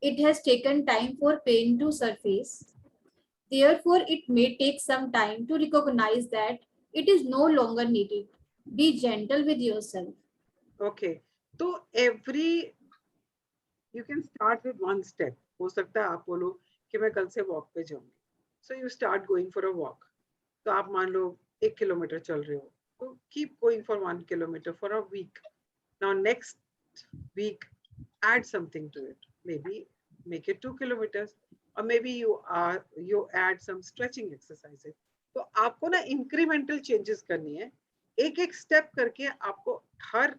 S2: It has taken time for pain to surface. Therefore, it may take some time to recognize that it is no longer needed. Be gentle with yourself.
S1: Okay. So every you can start with one step. हो सकता है आप बोलो कि मैं कल से walk पे जाऊंगी. So you start going for a walk. तो आप मान लो 1 किलोमीटर चल रहे हो. तो keep going for 1 kilometer for a week. Now next week add something to it. Maybe make it 2 kilometers, or maybe you add some stretching exercises. तो आपको ना incremental changes करनी है. एक एक स्टेप करके आपको हर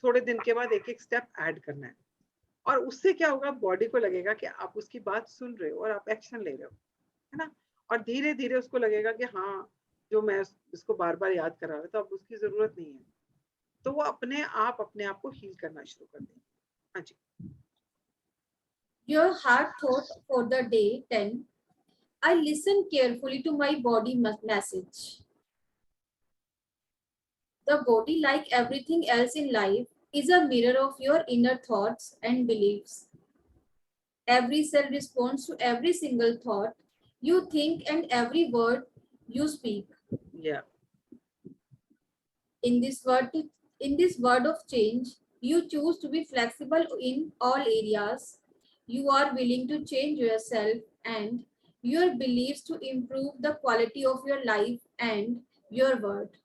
S1: थोड़े दिन के बाद एक एक स्टेप ऐड करना है. और उससे क्या होगा, बॉडी को लगेगा कि आप उसकी बात सुन रहे हो और आप एक्शन ले रहे हो, है ना. और धीरे धीरे उसको लगेगा कि हाँ, जो मैं इसको बार बार याद करा रहा था, अब उसकी जरूरत नहीं है. तो वो अपने आप को हील करना शुरू कर देंगे. हाँ जी.
S2: Your heart thought for the day 10. I listen carefully to my body message. The body, like everything else in life, is a mirror of your inner thoughts and beliefs. Every cell responds to every single thought you think and every word you speak.
S1: Yeah.
S2: In this word of change, you choose to be flexible in all areas. You are willing to change yourself and your beliefs to improve the quality of your life and your world.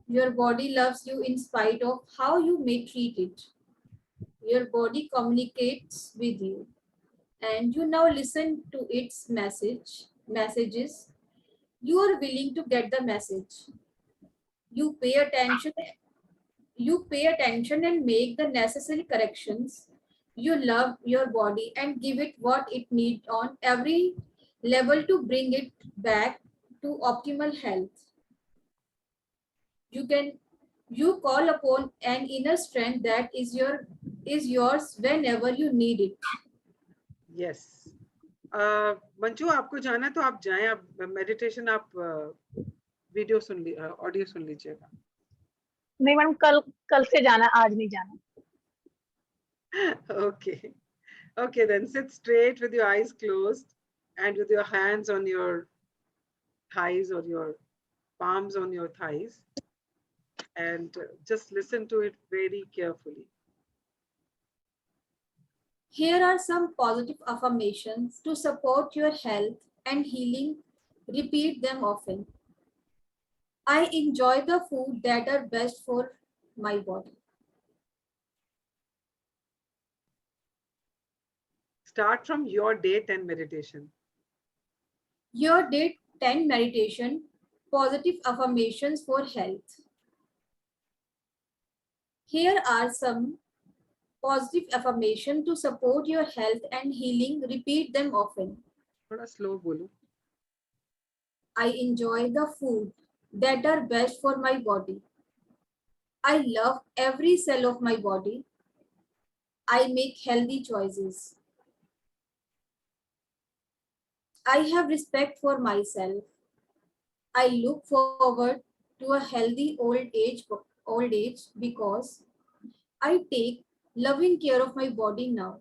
S2: Your body loves you in spite of how you may treat it. Your body communicates with you, and you now listen to its messages. You are willing to get the message. You pay attention and make the necessary corrections. You love your body and give it what it needs on every level to bring it back to optimal health. You call upon an inner strength that is yours whenever you need it.
S1: Yes. Manju, आपको जाना है तो आप जाएं. आप meditation, आप video सुन ली, audio सुन लीजिएगा.
S3: नहीं मैडम, कल से जाना, आज नहीं जाना.
S1: Okay. Okay, then sit straight with your eyes closed and with your hands on your thighs or your palms on your thighs, and just listen to it very carefully.
S2: Here are some positive affirmations to support your health and healing. Repeat them often. I enjoy the food that are best for my body.
S1: Start from your day 10 meditation.
S2: Your day 10 meditation, positive affirmations for health. Here are some positive affirmations to support your health and healing. Repeat them often.
S1: थोड़ा slow बोलो.
S2: I enjoy the food that are best for my body. I love every cell of my body. I make healthy choices. I have respect for myself. I look forward to a healthy old age because I take loving care of my body now.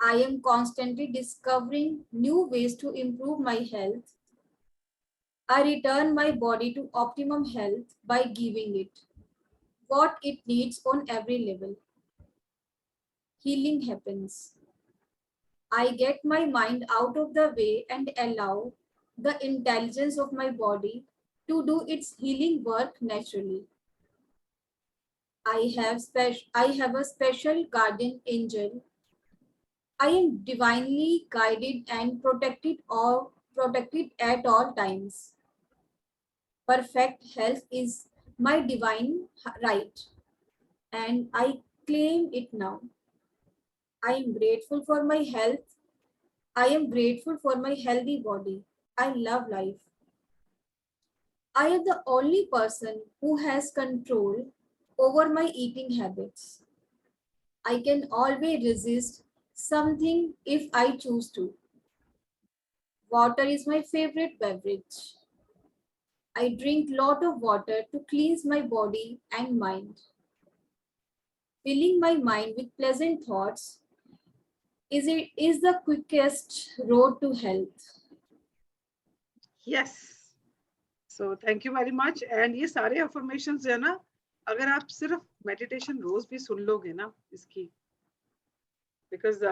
S2: I am constantly discovering new ways to improve my health. I return my body to optimum health by giving it what it needs on every level. Healing happens. I get my mind out of the way and allow the intelligence of my body to do its healing work naturally. I have a special guardian angel. I am divinely guided and protected at all times. Perfect health is my divine right, and I claim it now. I am grateful for my health. I am grateful for my healthy body. I love life. I am the only person who has control over my eating habits. I can always resist something if I choose to. Water is my favorite beverage. I drink lot of water to cleanse my body and mind. Filling my mind with pleasant thoughts is the quickest road to health.
S1: Yes. So thank you very much. And ये सारे affirmations है ना, अगर आप सिर्फ meditation रोज भी सुन लोगे ना इसकी, because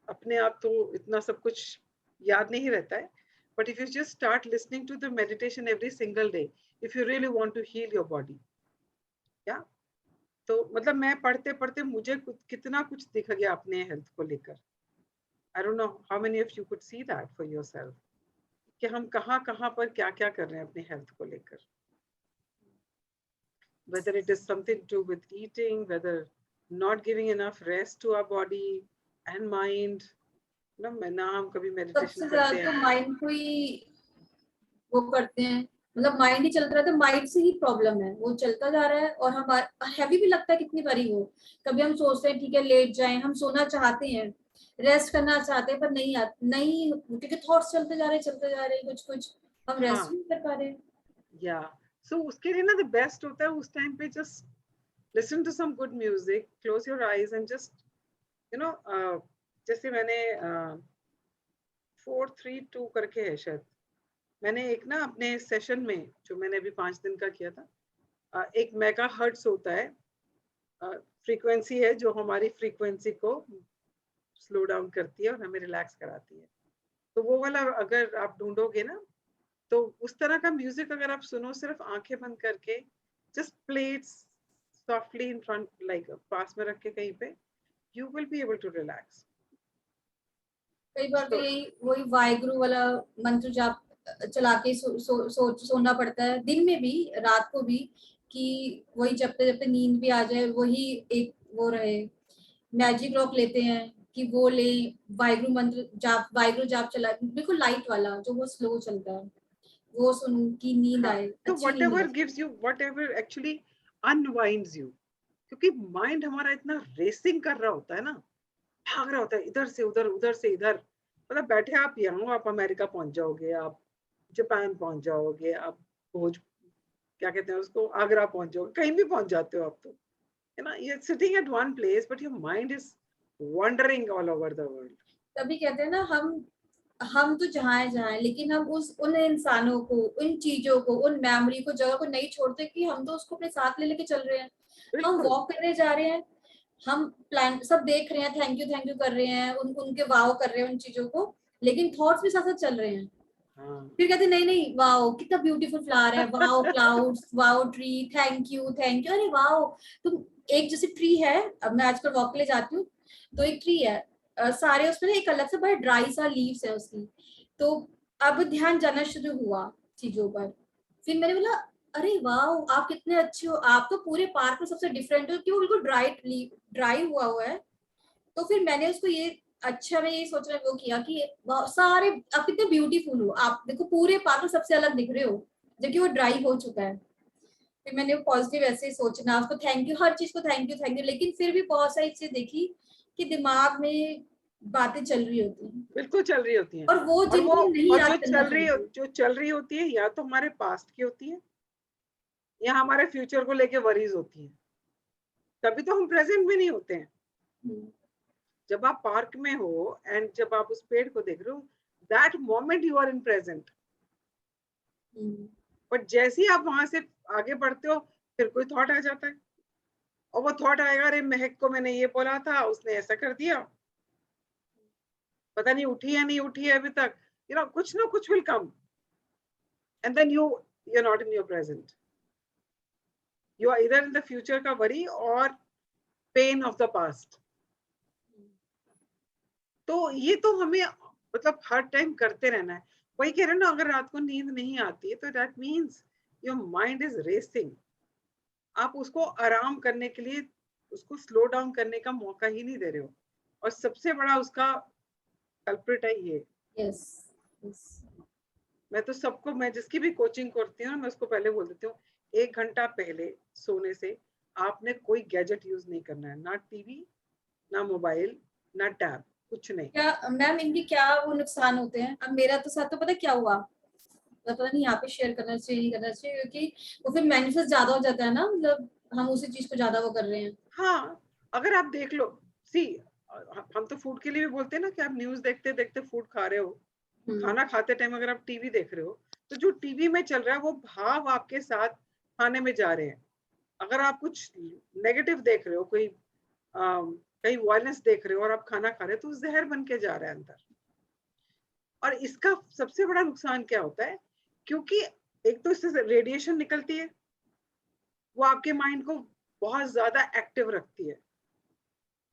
S1: अपने आप तो इतना सब कुछ याद नहीं रहता है, but if you just start listening to the meditation every single day, if you really want to heal your body, yeah, तो मतलब मैं पढ़ते पढ़ते मुझे कितना कुछ दिख गया अपने हेल्थ को लेकर. I don't know how many of you could see that for yourself, कि हम कहाँ कहाँ पर क्या क्या कर रहे हैं अपने हेल्थ को लेकर. Whether it is something to do with eating, whether not giving enough rest to our body and mind. ना हम कभी मेडिटेशन
S2: सबसे
S1: करते
S2: ज्यादा तो
S1: हैं.
S2: माइंड को ही वो करते हैं, मतलब माइंड ही चलता रहता है, माइंड से ही प्रॉब्लम है, वो चलता जा रहा है और हमारा हैवी भी लगता है कितनी बारी वो. कभी हम सोचते हैं ठीक है लेट जाएं, हम सोना चाहते हैं, रेस्ट करना चाहते हैं, पर नहीं क्योंकि थॉट्स चलते जा रहे हैं कुछ कुछ, हम रेस्ट नहीं कर पा रहे.
S1: या सो उसके लिए ना द बेस्ट होता है उस टाइम पे just listen to some good music, close your eyes and just जैसे मैंने 4-3-2 करके है शायद, मैंने एक ना अपने सेशन में जो मैंने अभी 5 दिन का किया था, एक मेगा हर्ट्ज होता है, फ्रीक्वेंसी है जो हमारी फ्रीक्वेंसी को स्लो डाउन करती है और हमें रिलैक्स कराती है. तो वो वाला अगर आप ढूंढोगे ना, तो उस तरह का म्यूजिक अगर आप सुनो सिर्फ आंखें बंद करके, just play it softly in front, like पास में रख के कहीं पे, you will be able to relax.
S2: कई बार तो यही वही वाहेगुरु वाला मंत्र जाप चला के सोना पड़ता है, दिन में भी रात को भी, कि वही जपते जपते नींद भी आ जाए, वही एक वो रहे. मैजिक रॉक लेते हैं कि वो ले, वाहेगुरु मंत्र जाप, वाहेगुरु जाप चला, बिल्कुल लाइट वाला जो वो स्लो चलता है, वो सुन की नींद आए.
S1: तो
S2: अच्छी नींद
S1: whatever
S2: आए.
S1: gives you, whatever actually unwinds you, क्योंकि माइंड हमारा इतना रेसिंग कर रहा होता है ना, भाग रहा होता है इधर से उधर उधर से इधर. मतलब बैठे आप यहाँ हो, आप अमेरिका पहुंच जाओगे, आप जापान पहुंच जाओगे, आप भोज क्या कहते हैं उसको, आगरा पहुंच जाओगे, कहीं भी पहुंच जाते हो आप, तो है ना, you're sitting at one place but your mind is wandering all over the world.
S2: तभी कहते हैं ना, हम तो जहाँ है, लेकिन हम उन इंसानों को, उन चीजों को, उन मेमोरी को, जगह को नहीं छोड़ते, कि हम तो उसको अपने साथ ले लेके चल रहे हैं. हम वॉक करने जा रहे हैं, हम प्लान सब देख रहे हैं, थैंक यू कर रहे हैं, उनके वाव कर रहे हैं उन चीजों को, लेकिन थॉट्स भी साथ साथ चल रहे हैं. फिर कहते नहीं वाओ कितना ब्यूटीफुल फ्लावर है, wow clouds, wow tree, thank you. अरे वाओ, तुम एक जैसे ट्री है, अब मैं आजकल वॉक के लिए जाती हूँ तो एक ट्री है, सारे उसमें एक अलग से बड़ा ड्राई सा लीव्स है उसकी. तो अब ध्यान जाना शुरू हुआ चीजों पर. फिर मैंने बोला अरे वाओ आप कितने अच्छे हो, आप तो पूरे पार्क में सबसे डिफरेंट हो, क्यों बिल्कुल ड्राई हुआ है. तो फिर मैंने उसको ये मैं ये सोचना वो किया कि सारे आप कितने ब्यूटीफुल हो, आप देखो पूरे पार्क में सबसे अलग दिख रहे हो, जबकि वो ड्राई हो चुका है. फिर मैंने पॉजिटिव ऐसे ही सोचना, उसको थैंक यू, हर चीज को थैंक यू. लेकिन फिर भी बहुत सारी चीजें देखी कि दिमाग में बातें चल रही होती हैं,
S1: बिल्कुल चल रही होती हैं,
S2: और वो जिनको नहीं याद करना चाहिए,
S1: जो चल रही होती है या तो हमारे पास्ट की होती है या हमारे फ्यूचर को लेके वरीज होती है. तभी तो हम प्रेजेंट में नहीं होते हैं. जब आप पार्क में हो एंड जब आप उस पेड़ को देख रहे हो, that moment you are in present. But जैसे ही आप वहां से आगे बढ़ते हो, फिर कोई थॉट आ जाता है, और वो थॉट आएगा, अरे महक को मैंने ये बोला था, उसने ऐसा कर दिया, पता नहीं उठी या नहीं उठी है अभी तक, कुछ ना कुछ will come, and then you're not in your present. You are either in the future का वरी और pain of the past. तो ये तो हमें मतलब हर टाइम करते रहना है. वही कह रहे हैं ना, अगर रात को नींद नहीं आती है तो that means your mind is racing. आप उसको आराम करने के लिए, उसको स्लो डाउन करने का मौका ही नहीं दे रहे हो, और सबसे बड़ा उसका कल्प्रिट है ये.
S2: yes.
S1: मैं तो सबको, मैं जिसकी भी कोचिंग करती हूँ मैं उसको पहले बोल देती हूँ 1 घंटा पहले सोने से आपने कोई गैजेट यूज नहीं करना है, ना टीवी, ना मोबाइल, ना टैब, कुछ नहीं।
S2: क्या मैम इनके क्या वो नुकसान होते हैं? अब मेरा तो साथ तो पता है क्या हुआ, तो पता नहीं यहाँ पे शेयर करना चाहिए नहीं करना चाहिए, क्योंकि वो फिर मैनिफेस्ट ज्यादा हो जाता है ना, मतलब हम उसी चीज को ज्यादा वो कर रहे हैं।
S1: हाँ, अगर आप देख लो, सी हम तो फूड के लिए भी बोलते हैं ना कि आप न्यूज देखते देखते फूड खा रहे हो, खाना खाते टाइम अगर आप टीवी देख रहे हो तो जो टीवी में चल रहा है वो भाव आपके साथ खाने में जा रहे हैं। अगर आप कुछ नेगेटिव देख रहे हो, कोई कहीं वायलेंस देख रहे हो और आप खाना खा रहे हो तो जहर बन के जा रहा है अंदर। और इसका सबसे बड़ा नुकसान क्या होता है, क्योंकि एक तो इससे रेडिएशन निकलती है, वो आपके माइंड को बहुत ज्यादा एक्टिव रखती है।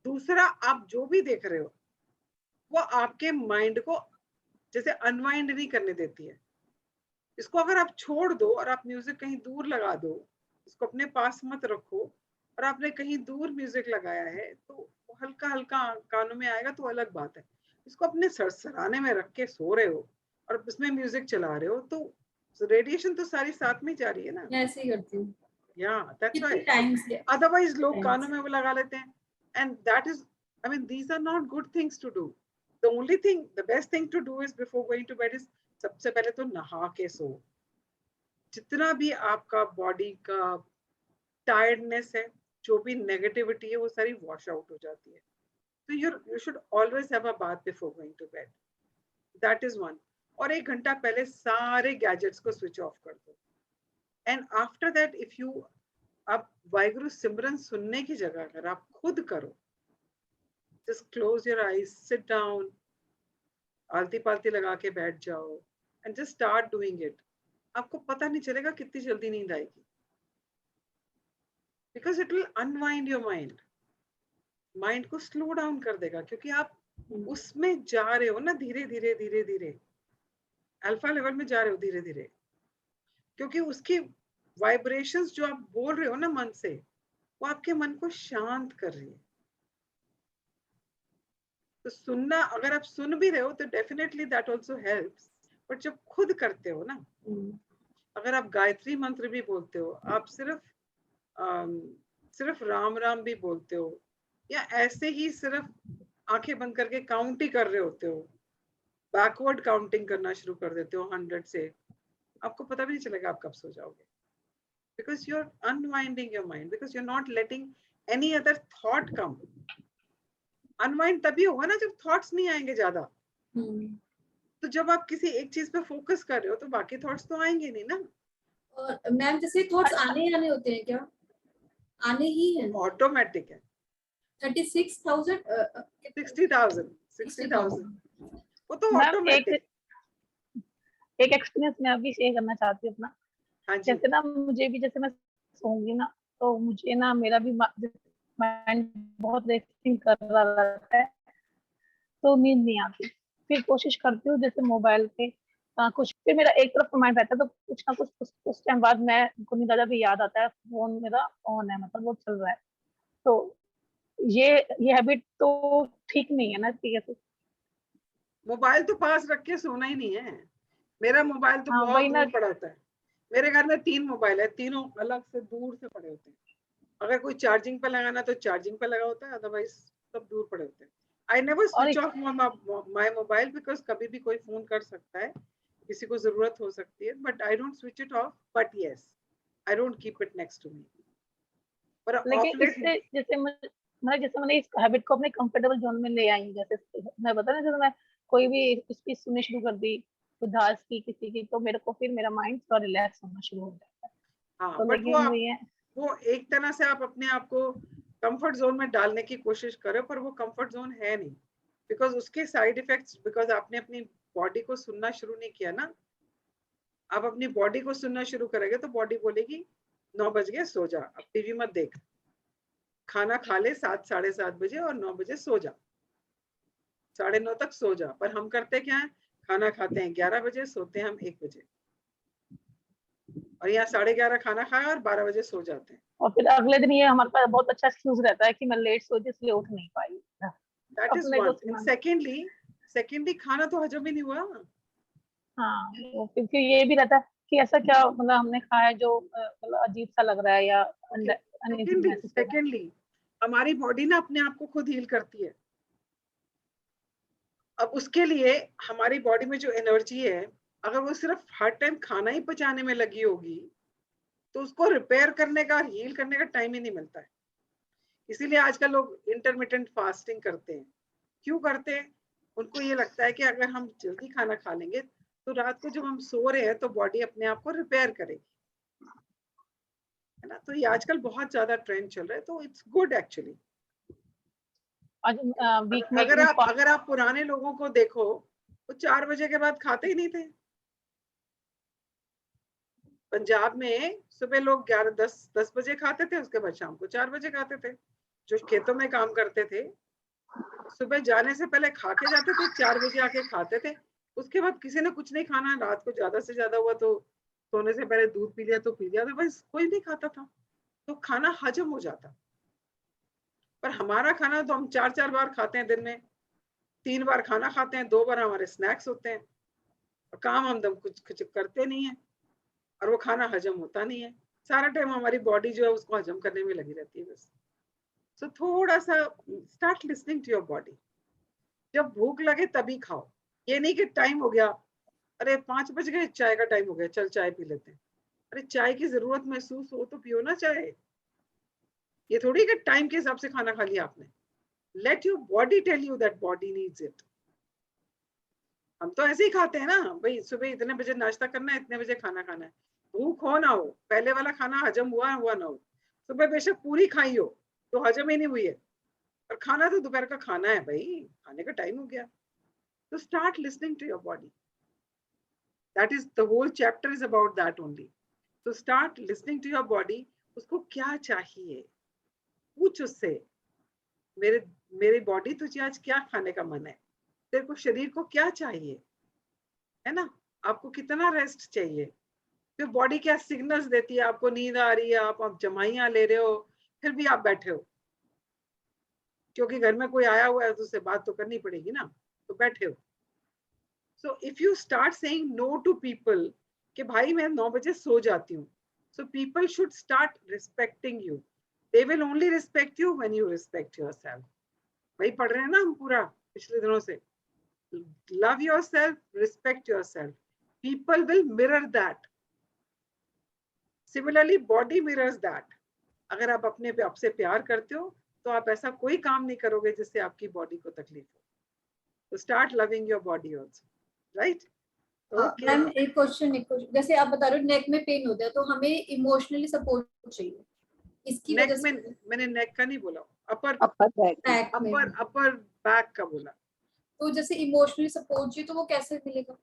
S1: दूसरा, आप जो भी देख रहे हो वो आपके माइंड को जैसे अनवाइंड नहीं करने देती है। इसको अगर आप छोड़ दो और आप म्यूजिक कहीं दूर लगा दो, इसको अपने पास मत रखो, और आपने कहीं दूर म्यूजिक लगाया है तो वो हल्का हल्का कानों में आएगा तो अलग बात है। इसको अपने सरसराने में रख के सो रहे हो और उसमें म्यूजिक चला रहे हो तो रेडिएशन तो सारी साथ में जा रही है ना।
S2: मैं ऐसे ही करती हूँ
S1: या दैट्स
S2: कितने
S1: व्हाई
S2: टाइम से।
S1: अदरवाइज लोग
S2: Times.
S1: कानों में वो लगा लेते हैं, and that is, I mean these are not good things to do. The only thing, the best thing to do is before going to bed is सबसे पहले तो नहा के सो। जितना भी आपका बॉडी का टायर्डनेस है, जो भी नेगेटिविटी है वो सारी वॉश आउट हो जाती है। तो you should always have a bath before going to bed, that is one. और 1 घंटा पहले सारे गैजेट्स को स्विच ऑफ कर दो। And after that if you, आप वाहिगुरु सिमरन सुनने की जगह अगर आप खुद करो, just close your eyes, sit down, आलती पालती लगा के बैठ जाओ and just start doing it. आपको पता नहीं चलेगा कितनी जल्दी नींद आएगी, because it will unwind your mind, mind को स्लो डाउन कर देगा, क्योंकि आप उसमें जा रहे हो ना धीरे धीरे धीरे धीरे, अल्फा लेवल में जा रहे हो धीरे धीरे, क्योंकि उसकी वाइब्रेशंस जो आप बोल रहे हो ना मन से, वो आपके मन को शांत कर रही है। तो सुनना, अगर आप सुन भी रहे हो तो definitely that also helps, but जब खुद करते हो ना, अगर आप गायत्री मंत्र भी बोलते हो, आप सिर्फ राम राम भी बोलते हो, या ऐसे ही सिर्फ आंखें बंद करके काउंट ही कर रहे होते हो, बैकवर्ड काउंटिंग करना शुरू कर देते हो 100 से, आपको पता भी नहीं चलेगा आप कब सो जाओगे, because you're unwinding your mind, because you're not letting any other thought come. Unwind तभी होगा ना जब थॉट्स नहीं आएंगे ज्यादा। तो जब आप किसी एक चीज पे फोकस कर रहे हो तो बाकी थॉट्स तो आएंगे नहीं ना।
S2: और मैम जैसे थॉट्स आने होते हैं क्या? आने ही है,
S1: ऑटोमेटिक है।
S2: 36,000
S1: 60,000 वो तो
S3: मैम
S1: ऑटोमेटिक।
S3: एक एक्सपीरियंस मैं अभी शेयर करना चाहती हूँ अपना।
S1: हाँ जी।
S3: जैसे ना मुझे भी, जैसे मैं सोऊंगी ना तो मुझे ना मेरा भी माइंड बहुत रेसिंग कर रहा रहता है, तो नींद नहीं आती। फिर कोशिश करती हूँ जैसे मोबाइल पे कुछ, फिर मेरा एक तरफ माइंड रहता है तो कुछ ना कुछ टाइम बाद मैं को नींद आजा भी याद आता है फोन मेरा ऑन है, मतलब वो चल रहा है। तो ये हैबिट तो ठीक नहीं है ना, ठीक है।
S1: मोबाइल तो पास रख के सोना ही नहीं है। मेरा मोबाइल तो
S3: हाँ
S1: बहुत
S3: वही ना,
S1: दूर पड़ा होता है। मेरे घर में 3 मोबाइल है, तीनों अलग से दूर से पड़े होते हैं। अगर कोई चार्जिंग पे लगाना तो चार्जिंग पे लगा होता है, अदरवाइज सब दूर पड़े होते हैं। आई नेवर
S3: और
S1: switch of my mobile, because कभी भी कोई फोन कर सकता है, किसी को जरूरत हो सकती है, but I don't switch it off, but yes I don't keep it next to me. पर ऑफ
S3: लेकिन इससे जैसे मैंने इस हैबिट को अपने कंफर्टेबल जोन में ले आई हूँ। जैसे मैं बता रही हूँ, जैसे मैं कोई भी स्पीच सुननी शुरू कर दी उदास की किसी की, तो मेरे को फिर मेरा माइंड थोड़ा रिलैक्स होना शुरू हो जाता है।
S1: हाँ,
S3: तो
S1: बट
S3: लेकिन वही है,
S1: वो एक तरह से आप अपने आप को कंफर्ट जोन में डालने की कोशिश करो, पर वो कंफर्ट जोन है नहीं, बिकॉज उसके साइड इफेक्ट्स, बिकॉज आपने अपनी बॉडी को सुनना शुरू नहीं किया ना। आप अपनी बॉडी को सुनना शुरू करेंगे तो बॉडी बोलेगी 9 बज गए सो जा, अब टीवी मत देख, खाना खा ले 7 साढ़े 7 बजे और 9 बजे सो जा, 9:30 तक सो जा। पर हम करते क्या है, खाना खाते हैं 11 बजे, सोते हैं हम 1 बजे, और यहाँ 11:30 खाना खाया और 12 बजे सो जाते हैं।
S3: और फिर अगले दिन ये हमारे पास बहुत अच्छा एक्सक्यूज रहता है कि मैं लेट सोई इसलिए उठ नहीं पाई।
S1: That is
S3: अपने को
S1: one. And secondly, खाना तो हजम ही नहीं हुआ।
S3: हाँ, वो फिर ये भी रहता है कि ऐसा क्या मतलब हमने खाया जो मतलब अजीब सा लग रहा है या अनईजी महसूस हो रहा है।
S1: सेकेंडली हमारी बॉडी ना अपने आप को खुद हील करती है। अब उसके लिए हमारी बॉडी में जो एनर्जी है, अगर वो सिर्फ हर टाइम खाना ही पचाने में लगी होगी तो उसको रिपेयर करने का, हील करने का टाइम ही नहीं मिलता है। इसीलिए आजकल लोग इंटरमिटेंट फास्टिंग करते हैं। क्यों करते हैं? उनको ये लगता है कि अगर हम जल्दी खाना खा लेंगे तो रात को जब हम सो रहे हैं तो बॉडी अपने आप को रिपेयर करेगी, है ना। तो ये आजकल बहुत ज्यादा ट्रेंड चल रहा है, तो इट्स गुड एक्चुअली।
S3: आज वीक में
S1: अगर आप पुराने लोगों को देखो, वो 4 बजे के बाद खाते ही नहीं थे। पंजाब में सुबह लोग 11-10 बजे खाते थे, उसके बाद शाम को 4 बजे खाते थे। जो खेतों में काम करते थे, सुबह जाने से पहले खा के जाते थे, 4 बजे आके खाते थे। उसके बाद किसी ने कुछ नहीं खाना, रात को ज्यादा से ज्यादा हुआ तो सोने से पहले दूध पी लिया तो पी लिया, बस कोई नहीं खाता था, तो खाना हजम हो जाता। पर हमारा खाना तो हम 4-4 बार खाते हैं दिन में, 3 बार खाना खाते हैं, 2 बार हमारे स्नैक्स होते हैं, और काम हम दम कुछ करते नहीं है, और वो खाना हजम होता नहीं है। सारा टाइम हमारी बॉडी जो है उसको हजम करने में लगी रहती है बस। सो थोड़ा सा start listening to your body. जब भूख लगे तभी खाओ, ये नहीं कि टाइम हो गया, अरे 5 बज गए, चाय का टाइम हो गया, चल चाय पी लेते हैं। अरे चाय की जरूरत महसूस हो तो पियो ना चाय। ये थोड़ी कि टाइम के हिसाब से खाना खा लिया आपने। Let your body tell you that body needs it. हम तो ऐसे ही खाते हैं ना भाई, सुबह इतने बजे नाश्ता करना है, इतने बजे खाना खाना है। भूख हो ना हो, पहले वाला खाना हजम हुआ ना हो, सुबह बेशक पूरी खाई हो तो हजम ही नहीं हुई है, और खाना तो दोपहर का खाना है भाई, खाने का टाइम हो गया। तो start listening to your body. That is the whole chapter is about that only. तो start listening to your body. उसको क्या चाहिए पूछ उससे, मेरे मेरी बॉडी तुझे आज क्या खाने का मन है, तेरे को शरीर को क्या चाहिए, है ना। आपको कितना रेस्ट चाहिए, फिर बॉडी क्या सिग्नल्स देती है। आपको नींद आ रही है, आप जमाइयां ले रहे हो, फिर भी आप बैठे हो, क्योंकि घर में कोई आया हुआ है तो उससे बात तो करनी पड़ेगी ना, तो बैठे हो। So if you start saying no to people कि भाई मैं 9 बजे सो जाती हूँ, so people should start respecting you. They will only respect you when you respect yourself. वही पढ़ रहे हैं ना हम पूरा पिछले दिनों से। Love yourself, respect yourself, people will mirror that. Similarly body mirrors that. अगर आप अपने पे आपसे प्यार करते हो तो आप ऐसा कोई काम नहीं करोगे जिससे आपकी बॉडी को तकलीफ हो। तो start loving your body also, right.
S2: Ma'am एक क्वेश्चन, जैसे आप बता रहे हो नेक में पेन होता है तो हमें इमोशनली सपोर्ट चाहिए, इसकी
S1: नेक
S2: वजह
S1: में
S2: से।
S1: मैंने नेक का नहीं बोला, अपर
S2: बैक में
S1: अपर बैक का बोला।
S2: तो जैसे इमोशनली सपोर्ट चाहिए तो वो कैसे मिलेगा?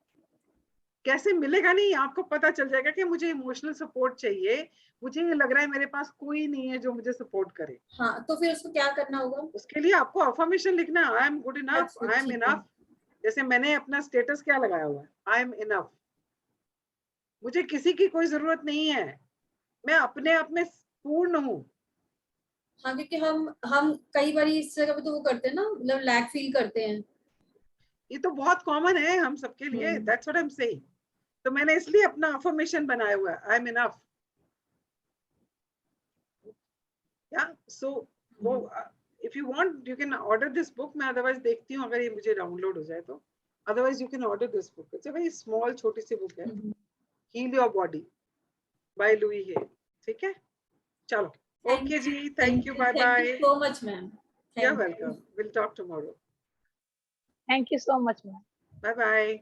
S1: कैसे मिलेगा? नहीं, आपको पता चल जाएगा कि मुझे इमोशनल सपोर्ट चाहिए, मुझे ये लग रहा है मेरे पास कोई नहीं है जो मुझे सपोर्ट करे।
S2: हाँ, तो फिर उसको क्या करना होगा?
S1: उसके लिए आपको अफर्मेशन लिखना, आई एम गुड इनफ,
S2: अच्छा,
S1: आई एम
S2: ठीक है।
S1: इनफ। जैसे मैंने अपना स्टेटस क्या लगाया हुआ है, आई एम इनफ। मुझे किसी की कोई जरूरत नहीं है, मैं अपने आप में पूर्ण हूँ।
S2: हाँ, क्योंकि हम कई बार इस जगह पे तो वो करते हैं ना, मतलब लैक फील करते हैं।
S1: ये तो बहुत कॉमन है हम सबके लिए, that's what I am saying. तो मैंने इसलिए अपना अफर्मेशन बनाया हुआ है, आई एम इनफ। या सो वो if you want you can order this book. मैं अदरवाइज देखती हूँ अगर ये मुझे डाउनलोड हो जाए तो, otherwise you can order this book. It's a very small छोटी सी बुक है, heal your body by Louise Hay. ठीक है, चलो ओके जी, thank you, bye bye.
S2: Thank you so much, ma'am.
S1: You're
S2: Thank you.
S1: welcome, we'll talk tomorrow.
S3: Thank you so much ma'am.
S1: Bye bye.